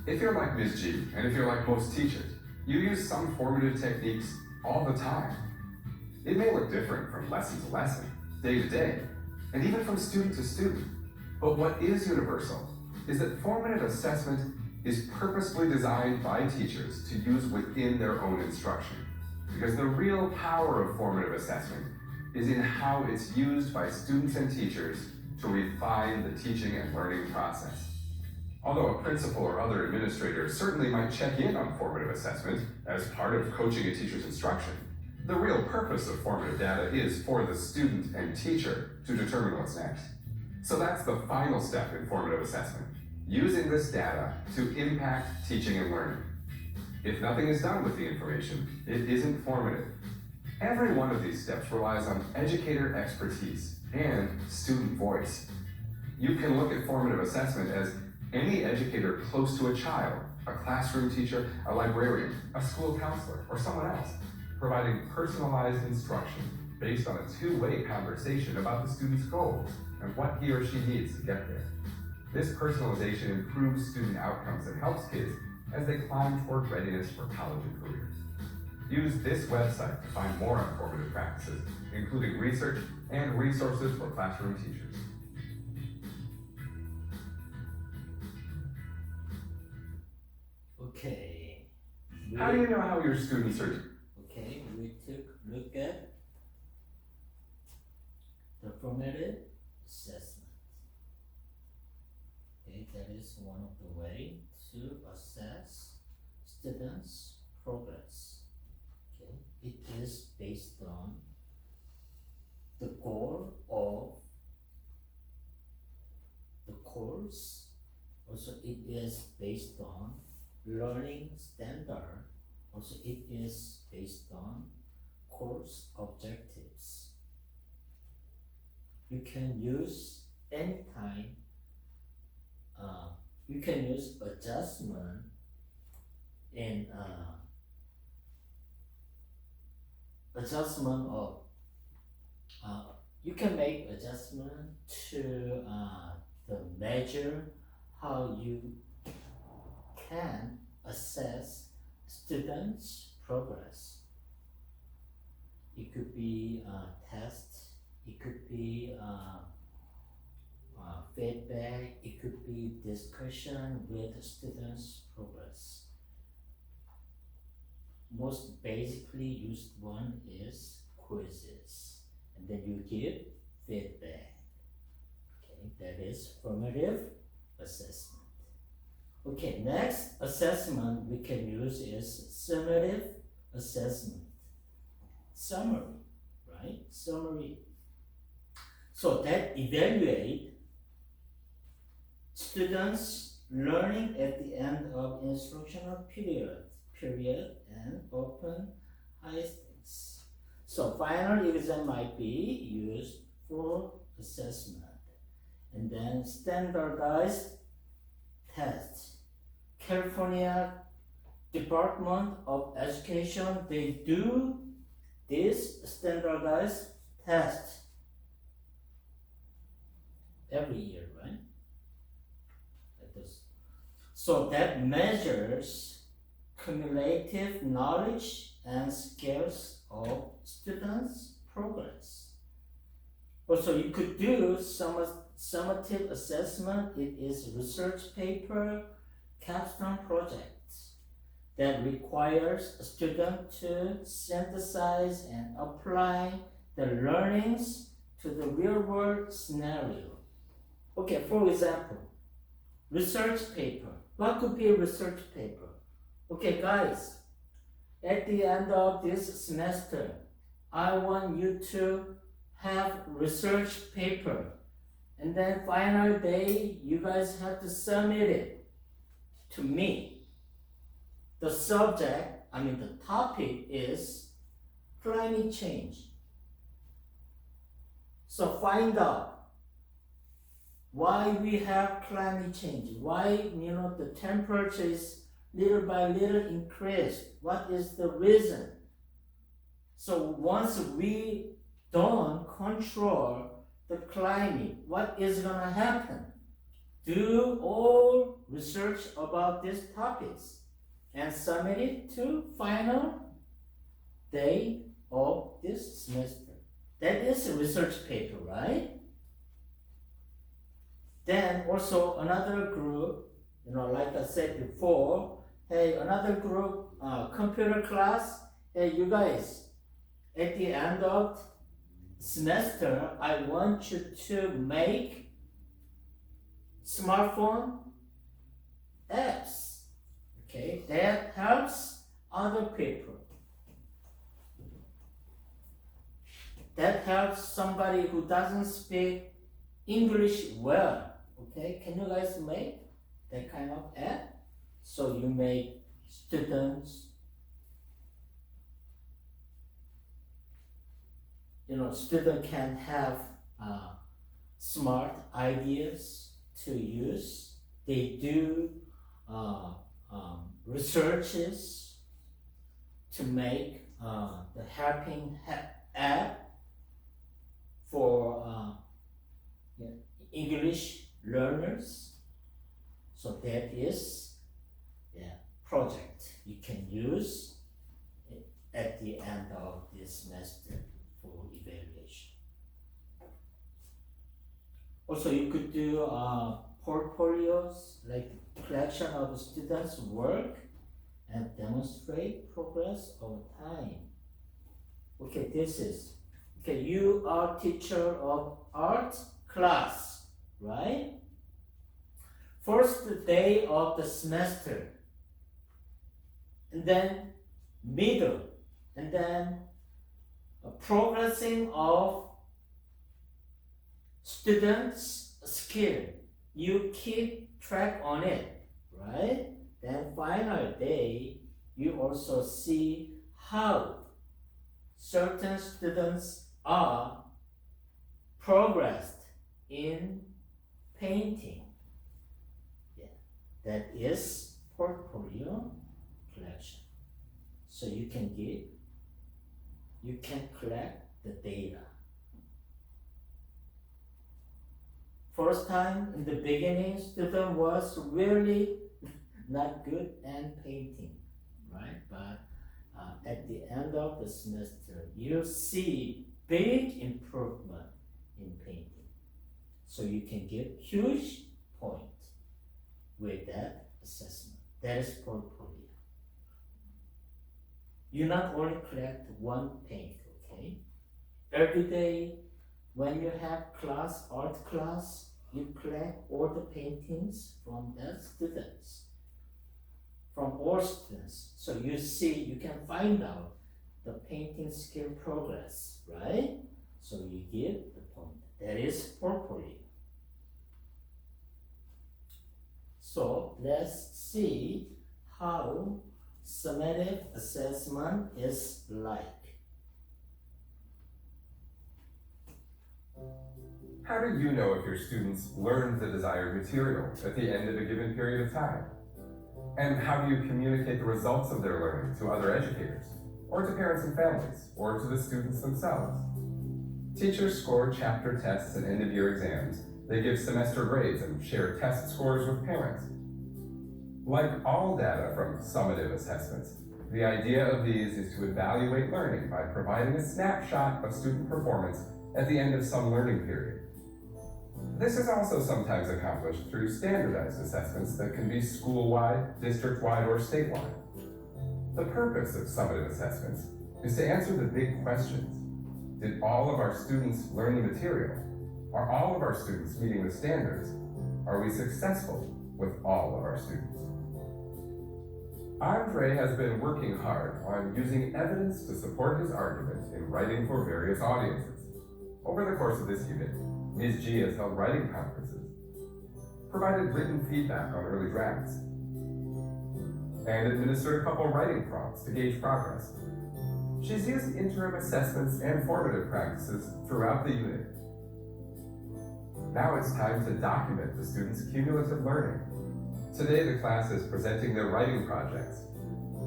If you're like Ms. G, and if you're like most teachers, you use some formative techniques all the time. It may look different from lesson to lesson, day to day, and even from student to student. But what is universal is that formative assessment is purposefully designed by teachers to use within their own instruction. Because the real power of formative assessment is in how it's used by students and teachers to refine the teaching and learning process. Although a principal or other administrator certainly might check in on formative assessment as part of coaching a teacher's instruction, the real purpose of formative data is for the student and teacher to determine what's next. So that's the final step in formative assessment, using this data to impact teaching and learning. If nothing is done with the information, it isn't formative. Every one of these steps relies on educator expertise and student voice. You can look at formative assessment as any educator close to a child, a classroom teacher, a librarian, a school counselor, or someone else, providing personalized instruction based on a two-way conversation about the student's goals and what he or she needs to get there. This personalization improves student outcomes and helps kids as they climb toward readiness for college and careers. Use this website to find more on formative practices, including research and resources for classroom teachers. Okay. How do you know how your students are? Okay, we took a look at the formative assessment. Okay, that is one of the way to assess students' progress. Okay, it is based on the goal of the course. Also, it is based on learning standard. Also, it is based on course objectives. You can use anytime. You can use adjustment in adjustment of. You can make adjustment to the measure how you can assess students' progress. It could be a test, it could be feedback, it could be discussion with students' progress. Most basically used one is quizzes, and then you give feedback. Okay, that is formative assessment. Okay, next assessment we can use is summative assessment. Summary, right? Summary. So that evaluate students' learning at the end of instructional period and open high stakes. So final exam might be used for assessment, and then standardized tests. California Department of Education, they do this standardized test every year, right? Like this. So that measures cumulative knowledge and skills of students' progress. Also, you could do summative assessment. It is research paper, capstone projects that requires a student to synthesize and apply the learnings to the real-world scenario. Okay, for example, research paper. What could be a research paper? Okay, guys, at the end of this semester, I want you to have research paper, and then final day, you guys have to submit it to me. The subject, the topic is climate change. So find out why we have climate change, why the temperature is little by little increased. What is the reason? So once we don't control the climate, what is gonna happen? Do all research about these topics and submit it to final day of this semester. That is a research paper, right? Then also another group, like I said before, hey, another group, computer class, hey, you guys, at the end of semester, I want you to make smartphone apps, okay, that helps other people. That helps somebody who doesn't speak English well, okay? Can you guys make that kind of app? So you make students, student can have smart ideas to use. They do researches to make the helping app for English learners. So that is project you can use at the end of this semester for evaluation. Also, you could do portfolios, like collection of students' work, and demonstrate progress over time. Okay, you are teacher of art class, right? First day of the semester, and then middle, and then progressing of students' skill. You keep track on it, right? Then final day, you also see how certain students are progressed in painting. That is portfolio collection. So you can collect the data. first time in the beginning, student was really not good at painting, right? But at the end of the semester, you see big improvement in painting. So you can get huge point with that assessment. That is portfolio. You not only collect one paint, okay? Every day when you have class, art class, you collect all the paintings from the students, from all students. So you see, you can find out the painting skill progress, right? So you give the point. That is portfolio. So let's see how summative assessment is like. How do you know if your students learned the desired material at the end of a given period of time? And how do you communicate the results of their learning to other educators, or to parents and families, or to the students themselves? Teachers score chapter tests and end-of-year exams. They give semester grades and share test scores with parents. Like all data from summative assessments, the idea of these is to evaluate learning by providing a snapshot of student performance at the end of some learning period. This is also sometimes accomplished through standardized assessments that can be school-wide, district-wide, or statewide. The purpose of summative assessments is to answer the big questions. Did all of our students learn the material? Are all of our students meeting the standards? Are we successful with all of our students? Andre has been working hard on using evidence to support his argument in writing for various audiences. Over the course of this unit, Ms. G has held writing conferences, provided written feedback on early drafts, and administered a couple writing prompts to gauge progress. She's used interim assessments and formative practices throughout the unit. Now it's time to document the students' cumulative learning. Today the class is presenting their writing projects.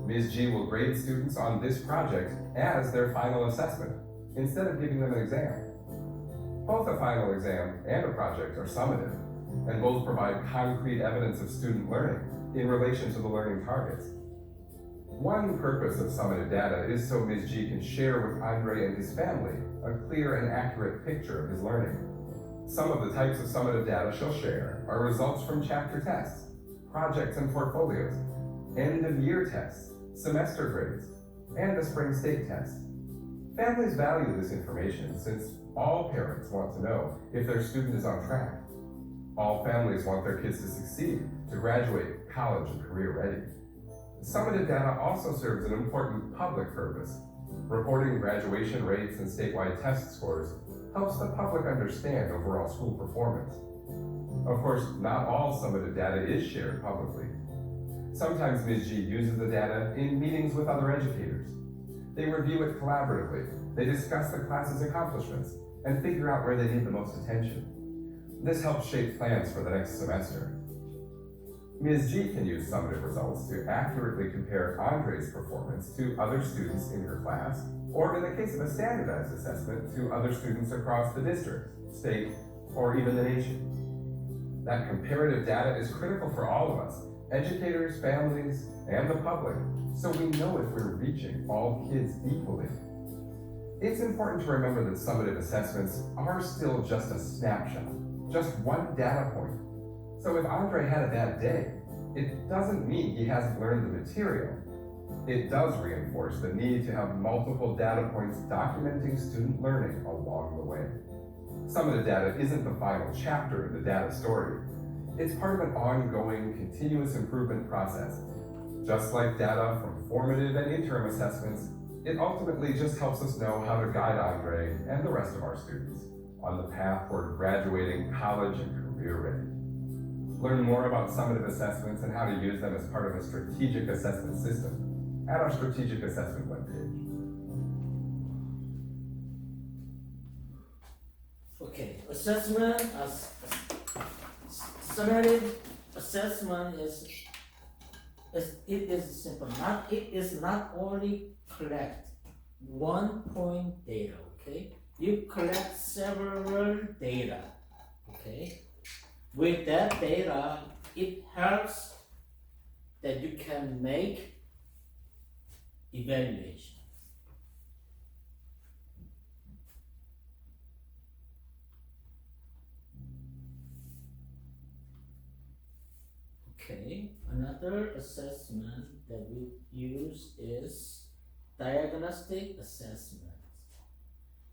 Ms. G will grade students on this project as their final assessment, instead of giving them an exam. Both a final exam and a project are summative, and both provide concrete evidence of student learning in relation to the learning targets. One purpose of summative data is so Ms. G can share with Andre and his family a clear and accurate picture of his learning. Some of the types of summative data she'll share are results from chapter tests, projects and portfolios, end-of-year tests, semester grades, and the spring state test. Families value this information since all parents want to know if their student is on track. All families want their kids to succeed, to graduate college and career ready. Summative data also serves an important public purpose. Reporting graduation rates and statewide test scores helps the public understand overall school performance. Of course, not all summative data is shared publicly. Sometimes Ms. G uses the data in meetings with other educators. They review it collaboratively, they discuss the class's accomplishments, and figure out where they need the most attention. This helps shape plans for the next semester. Ms. G can use summative results to accurately compare Andre's performance to other students in her class, or in the case of a standardized assessment, to other students across the district, state, or even the nation. That comparative data is critical for all of us, educators, families, and the public, so we know if we're reaching all kids equally. It's important to remember that summative assessments are still just a snapshot, just one data point. So if Andre had a bad day, it doesn't mean he hasn't learned the material. It does reinforce the need to have multiple data points documenting student learning along the way. Summative data isn't the final chapter of the data story. It's part of an ongoing, continuous improvement process. Just like data from formative and interim assessments, it ultimately just helps us know how to guide Andre and the rest of our students on the path toward graduating college and career ready. Learn more about summative assessments and how to use them as part of a strategic assessment system at our strategic assessment webpage. Okay, assessment, summative assessment is simple. It is not only collect one point data, okay? You collect several data, okay? with that data, it helps that you can make evaluation. Okay, another assessment that we use is diagnostic assessment.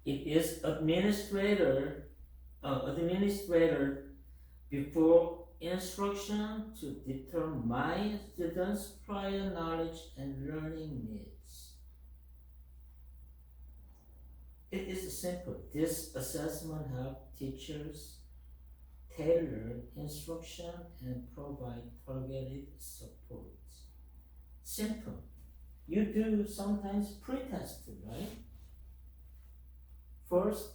It is administrator before instruction to determine students' prior knowledge and learning needs. It is simple. This assessment helps teachers tailor instruction and provide targeted support. Simple. You do sometimes pre-test, right? First,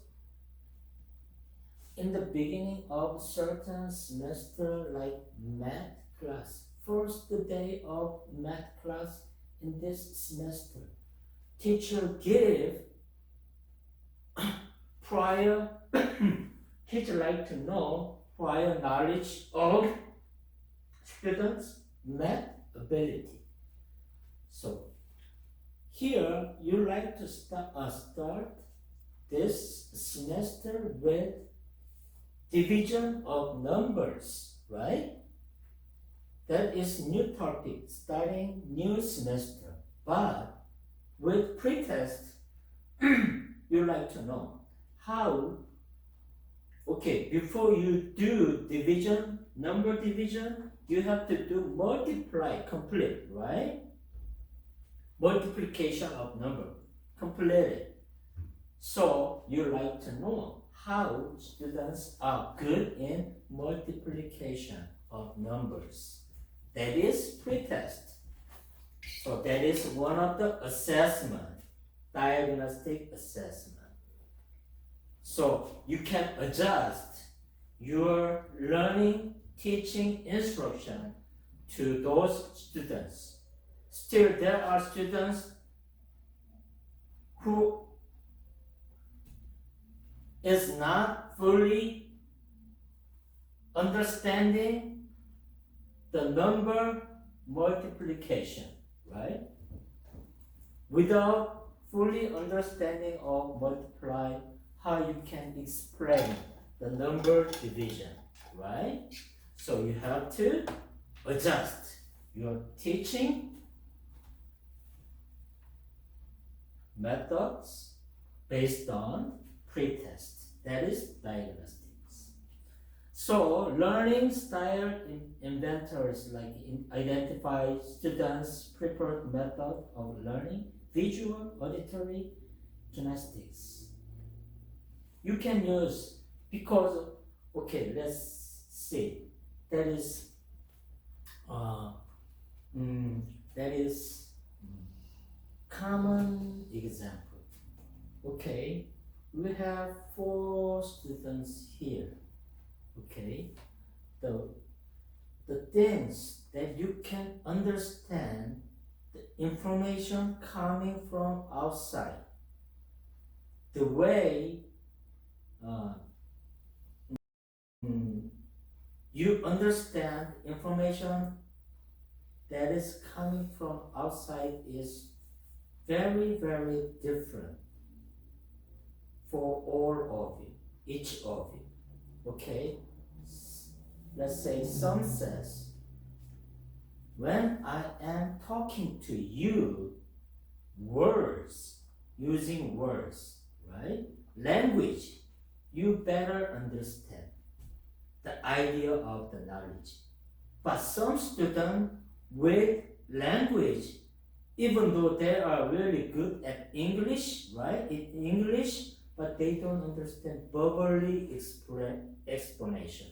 in the beginning of certain semester, like math class, first day of math class in this semester, teacher give prior, teacher like to know prior knowledge of students' math ability. So here you like to start this semester with division of numbers, right? That is new topic, starting new semester. But with pretest, you like to know how, okay, before you do division, number division, you have to do multiply, complete, right? Multiplication of number, completed. So you like to know how students are good in multiplication of numbers. That is pretest. So that is one of the assessment, diagnostic assessment. So you can adjust your learning, teaching, instruction to those students. Still, there are students who is not fully understanding the number multiplication, right? Without fully understanding of multiply, how you can explain the number division, right? So you have to adjust your teaching methods based on pretest. That is diagnostics. So learning style inventors like identify students' preferred method of learning, visual, auditory, kinesics. You can use, because, okay, let's see, that is common example. Okay, we have 4 students here. Okay, the things that you can understand, the information coming from outside, the way you understand information that is coming from outside is very, very different for all of you, each of you. Okay, let's say some says, when I am talking to you, words, using words, right? Language, you better understand the idea of the knowledge. But some students with language, even though they are really good at English, right? In English, but they don't understand verbally explanation.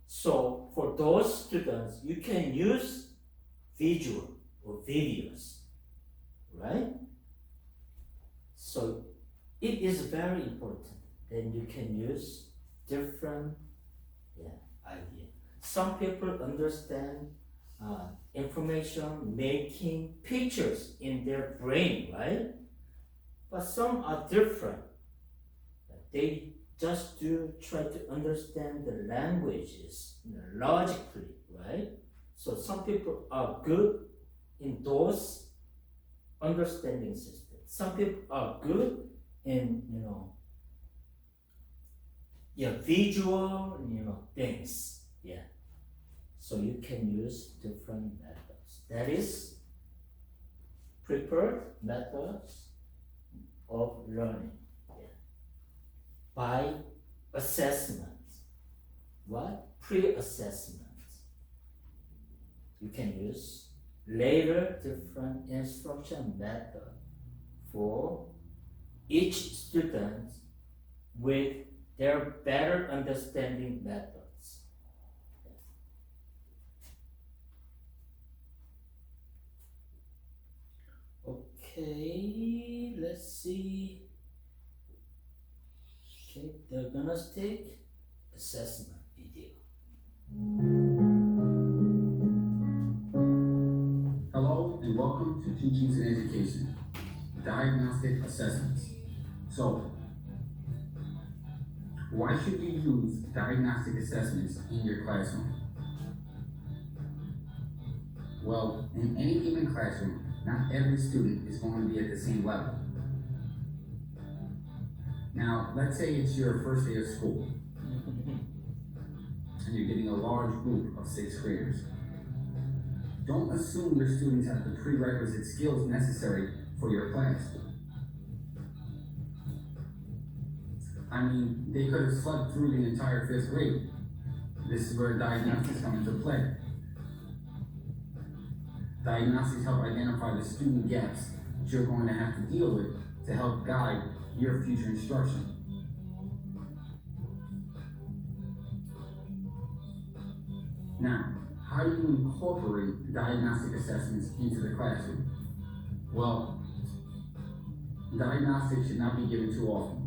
So for those students, you can use visual or videos, right? So it is very important that you can use different idea. Some people understand information making pictures in their brain, right? But some are different. They just to try to understand the languages logically, right? So some people are good in those understanding systems. Some people are good in, visual, things. Yeah. So you can use different methods. That is preferred methods of learning. Yeah. By assessment. What? Pre-assessment. You can use later different instruction method for each student with their better understanding methods. Okay, let's see. Okay, diagnostic assessment video. Hello and welcome to Teachings in Education, Diagnostic Assessments. So, why should you use diagnostic assessments in your classroom? Well, in any given classroom, not every student is going to be at the same level. Now, let's say it's your first day of school, and you're getting a large group of 6th graders. Don't assume your students have the prerequisite skills necessary for your class. I mean, they could have slept through the entire 5th grade. This is where diagnostics come into play. Diagnostics help identify the student gaps that you're going to have to deal with to help guide your future instruction. Now, how do you incorporate diagnostic assessments into the classroom? Well, diagnostics should not be given too often.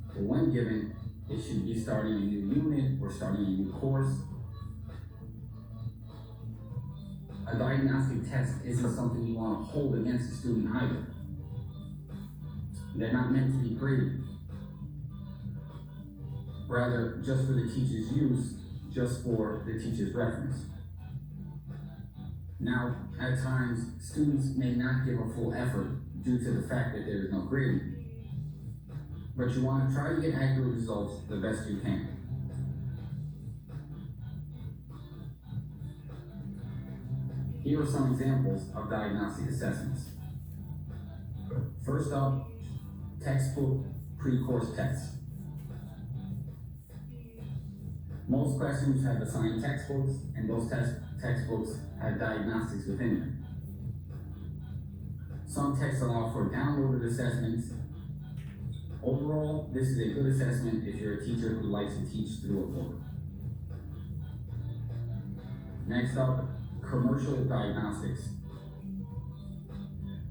But when given, it should be starting a new unit or starting a new course. A diagnostic test isn't something you want to hold against a student either. They're not meant to be graded. Rather, just for the teacher's use, just for the teacher's reference. Now, at times, students may not give a full effort due to the fact that there is no grading. But you want to try to get accurate results the best you can. Here are some examples of diagnostic assessments. First up, textbook pre-course tests. Most classrooms have assigned textbooks, and those textbooks have diagnostics within them. Some texts allow for downloaded assessments. Overall, this is a good assessment if you're a teacher who likes to teach through a book. Next up, commercial diagnostics.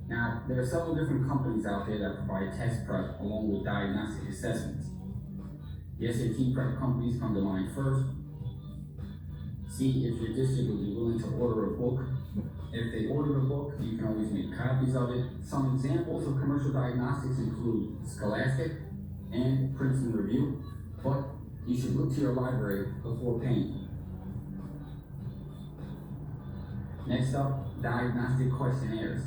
Now, there are several different companies out there that provide test prep along with diagnostic assessments. The SAT prep companies come to mind first. See if your district would be willing to order a book. If they order a book, you can always make copies of it. Some examples of commercial diagnostics include Scholastic and Princeton Review, but you should look to your library before paying. Next up, diagnostic questionnaires.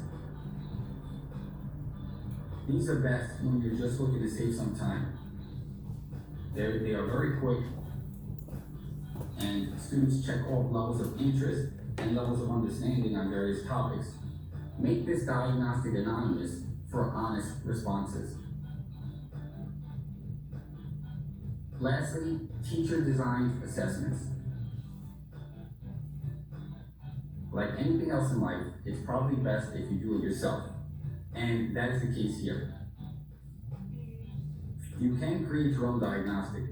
These are best when you're just looking to save some time. They are very quick, and students check off levels of interest and levels of understanding on various topics. Make this diagnostic anonymous for honest responses. Lastly, teacher-designed assessments. Like anything else in life, it's probably best if you do it yourself, and that is the case here. You can create your own diagnostic.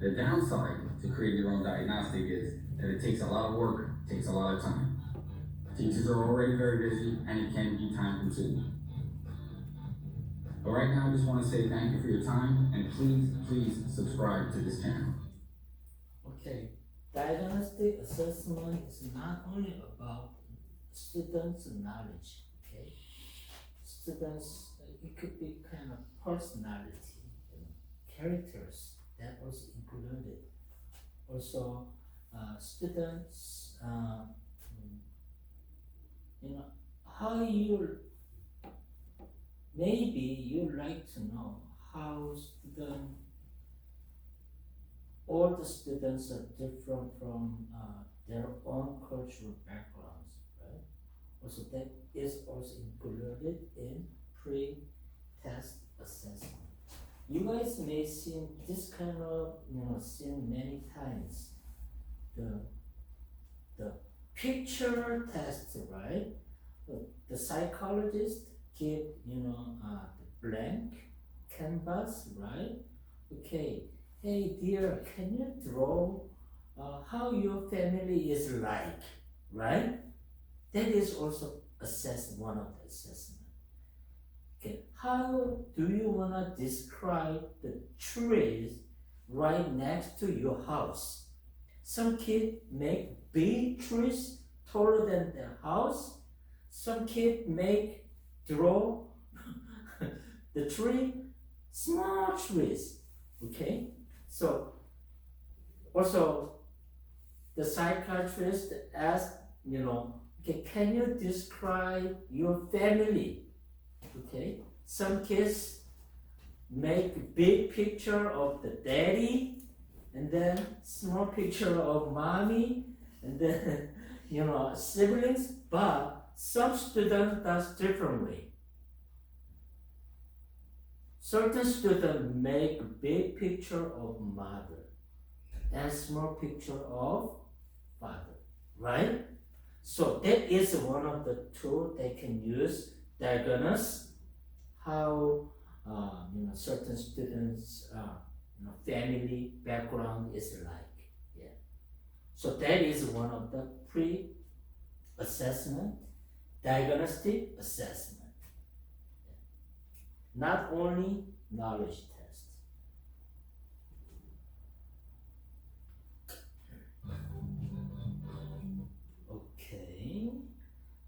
The downside to creating your own diagnostic is that it takes a lot of work, takes a lot of time. Teachers are already very busy, and it can be time consuming. But right now, I just want to say thank you for your time, and please subscribe to this channel. Okay, diagnostic assessment is not only about students' knowledge, okay? Students, it could be kind of personality, characters that was included. Also, students, how you, maybe you like to know how all the students are different from their own cultural backgrounds, right? Also, that is also included in pre-test assessment. You guys may see this kind of, seen many times. The picture test, right? The psychologist give, the blank canvas, right? Okay, hey dear, can you draw how your family is like, right? That is also one of the assessment. Okay, how do you wanna describe the trees right next to your house? Some kids make big trees taller than their house. Some kids draw the tree, small trees, okay? So, also, the psychiatrist asked, okay, can you describe your family? Okay, some kids make big picture of the daddy, and then small picture of mommy, and then, siblings, but some students does differently. Certain students make big picture of mother and small picture of father, right? So that is one of the tools they can use diagnose how certain students family background is like. Yeah. So that is one of the pre-assessment, diagnostic assessment. Not only knowledge test. Okay.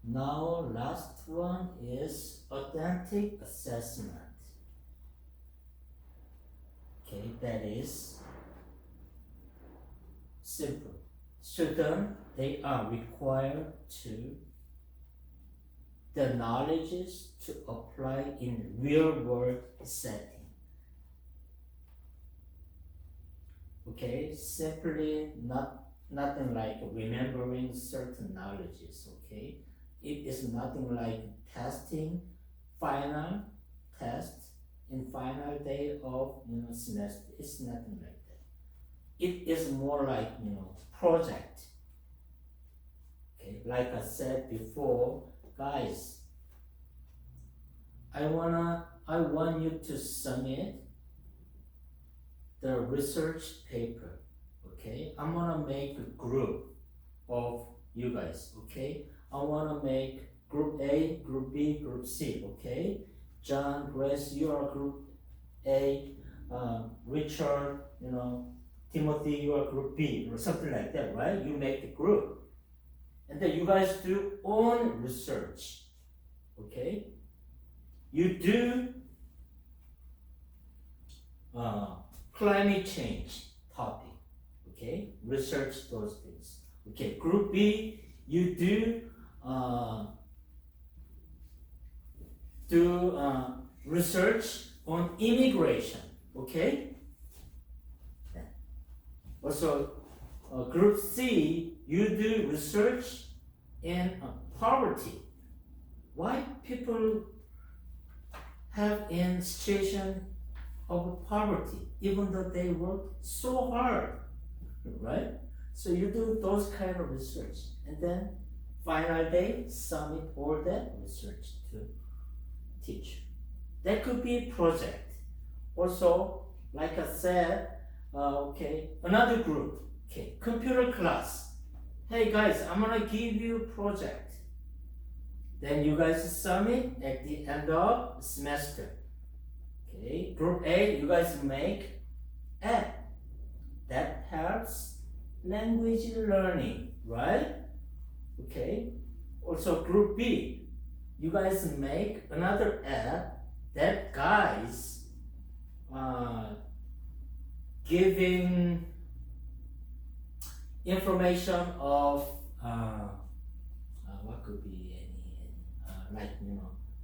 Now last one is authentic assessment. Okay, that is simple. Students, they are required to the knowledges to apply in real world setting. Okay, simply nothing like remembering certain knowledges, okay? It is nothing like testing, final test in final day of semester. It's nothing like that. It is more like project. Okay, like I said before, guys, I want you to submit the research paper. Okay, I'm gonna make a group of you guys. Okay, I wanna make group A, group B, group C. Okay, John, Grace, you are group A. Richard, Timothy, you are group B, or something like that, right? You make the group, and then you guys do own research. Okay, you do climate change topic. Okay, research those things. Okay, group B, you do research on immigration. Okay. Also, group C, you do research in poverty. Why people have in situation of poverty, even though they work so hard, right? So you do those kind of research, and then final day submit all that research to teacher. That could be a project. Also, like I said, okay, another group, okay, computer class. Hey guys, I'm gonna give you a project. Then you guys submit at the end of semester. Okay, group A, you guys make app that helps language learning, right? Okay, also group B, you guys make another app that guy's giving information of what could be any like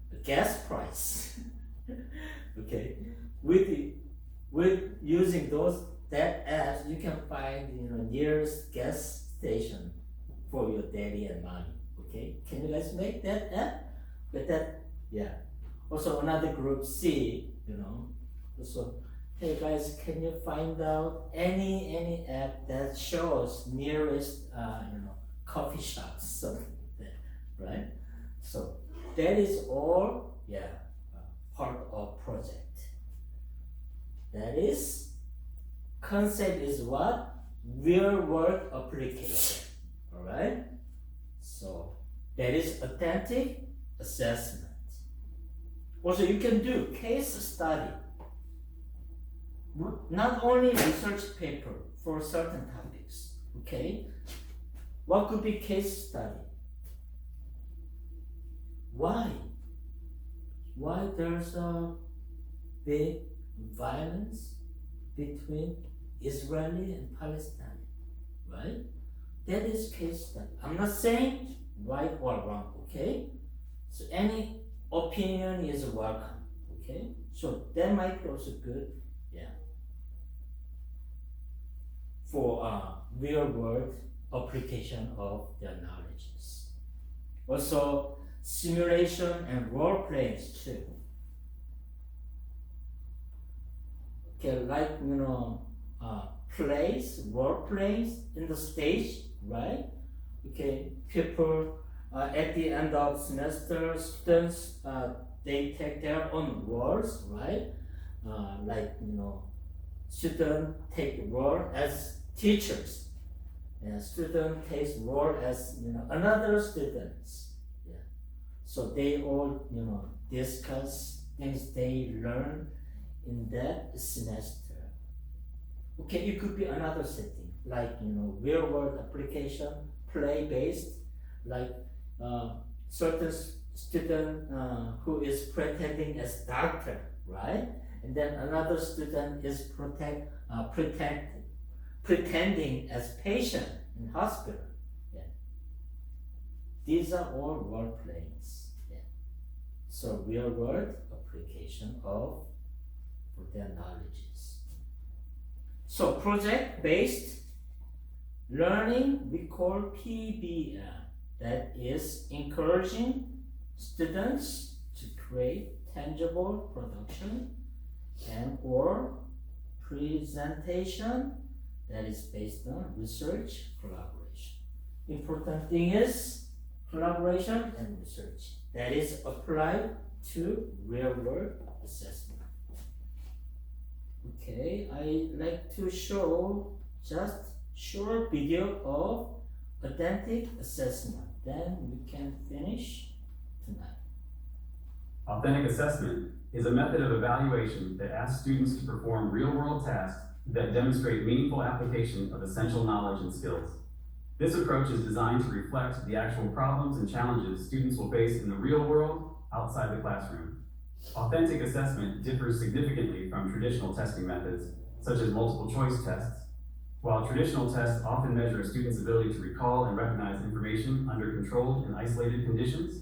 the gas price. Okay, with using that apps, you can find nearest gas station for your daddy and mommy. Okay, can you guys make that app with that? Yeah. Also another group C, also, hey guys, can you find out any app that shows nearest coffee shops, something like that, right? So that is all part of project. That is, concept is what? Real world application. Alright? So that is authentic assessment. Also, you can do case study. Not only research paper for certain topics. Okay? What could be case study? Why there's a big violence between Israeli and Palestine, right? That is case study. I'm not saying right or wrong, okay? So any opinion is welcome, okay? So that might be also good, for real world application of their knowledges. Also, simulation and role plays too. Okay, like plays, role plays in the stage, right? Okay, people at the end of semester, students they take their own roles, right? Like student take role as teachers, and student takes role as another students. Yeah, so they all discuss things they learn in that semester. Okay, it could be another setting, like real world application, play based, like certain student who is pretending as doctor, right? And then another student is pretending as patient in hospital. Yeah. These are all role plays. Yeah. So real world application of their knowledges. So project based learning we call PBL. That is encouraging students to create tangible production and or presentation that is based on research collaboration. Important thing is collaboration and research that is applied to real world assessment. Okay, I like to show just short video of authentic assessment. Then we can finish tonight. Authentic assessment is a method of evaluation that asks students to perform real-world tasks that demonstrate meaningful application of essential knowledge and skills. This approach is designed to reflect the actual problems and challenges students will face in the real world outside the classroom. Authentic assessment differs significantly from traditional testing methods, such as multiple choice tests. While traditional tests often measure a student's ability to recall and recognize information under controlled and isolated conditions,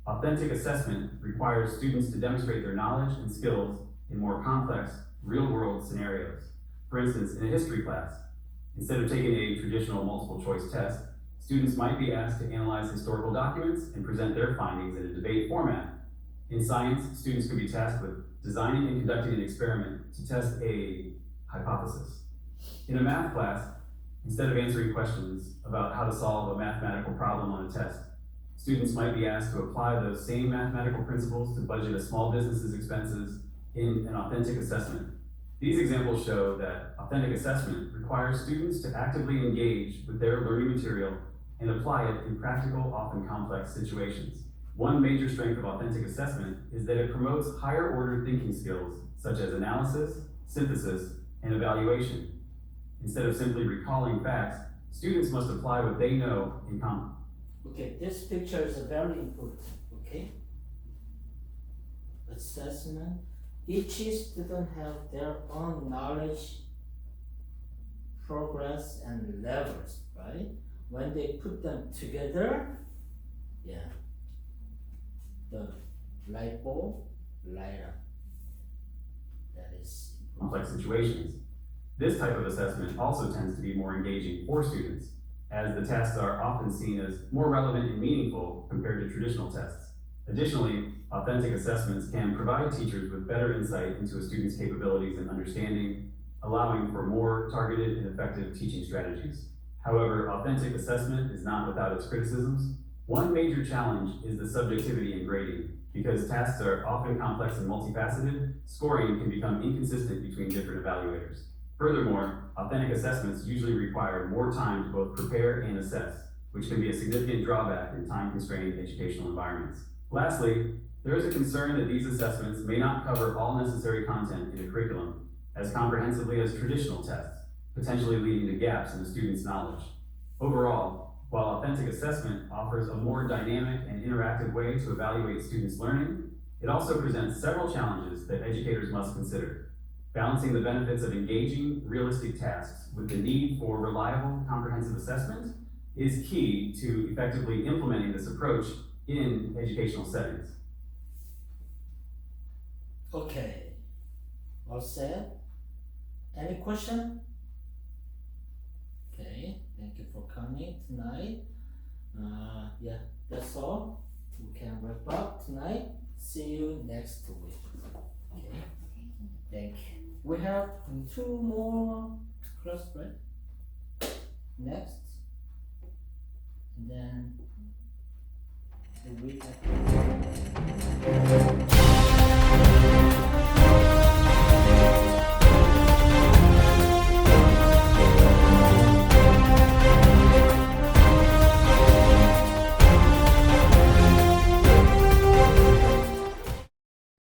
authentic assessment requires students to demonstrate their knowledge and skills in more complex, real-world scenarios. For instance, in a history class, instead of taking a traditional multiple choice test, students might be asked to analyze historical documents and present their findings in a debate format. In science, students could be tasked with designing and conducting an experiment to test a hypothesis. In a math class, instead of answering questions about how to solve a mathematical problem on a test, students might be asked to apply those same mathematical principles to budget a small business's expenses in an authentic assessment. These examples show that authentic assessment requires students to actively engage with their learning material and apply it in practical, often complex situations. One major strength of authentic assessment is that it promotes higher order thinking skills such as analysis, synthesis, and evaluation. Instead of simply recalling facts, students must apply what they know in. Okay, this picture is very important, okay? assessment, each student have their own knowledge, progress, and levels, right? When they put them together, yeah, the light bulb light up. That is Complex situations. This type of assessment also tends to be more engaging for students, as the tasks are often seen as more relevant and meaningful compared to traditional tests. Additionally, authentic assessments can provide teachers with better insight into a student's capabilities and understanding, allowing for more targeted and effective teaching strategies. However, authentic assessment is not without its criticisms. One major challenge is the subjectivity in grading. Because tasks are often complex and multifaceted, scoring can become inconsistent between different evaluators. Furthermore, authentic assessments usually require more time to both prepare and assess, which can be a significant drawback in time-constrained educational environments. Lastly, there is a concern that these assessments may not cover all necessary content in a curriculum as comprehensively as traditional tests, potentially leading to gaps in a student's knowledge. Overall, while authentic assessment offers a more dynamic and interactive way to evaluate students' learning, it also presents several challenges that educators must consider. Balancing the benefits of engaging, realistic tasks with the need for reliable, comprehensive assessment is key to effectively implementing this approach in educational settings. okay. All set? Any question? Okay, thank you for coming tonight. Yeah, that's all. We can wrap up tonight. See you next week. Okay, thank you. We have 2 more class, right? Next, and then the week after.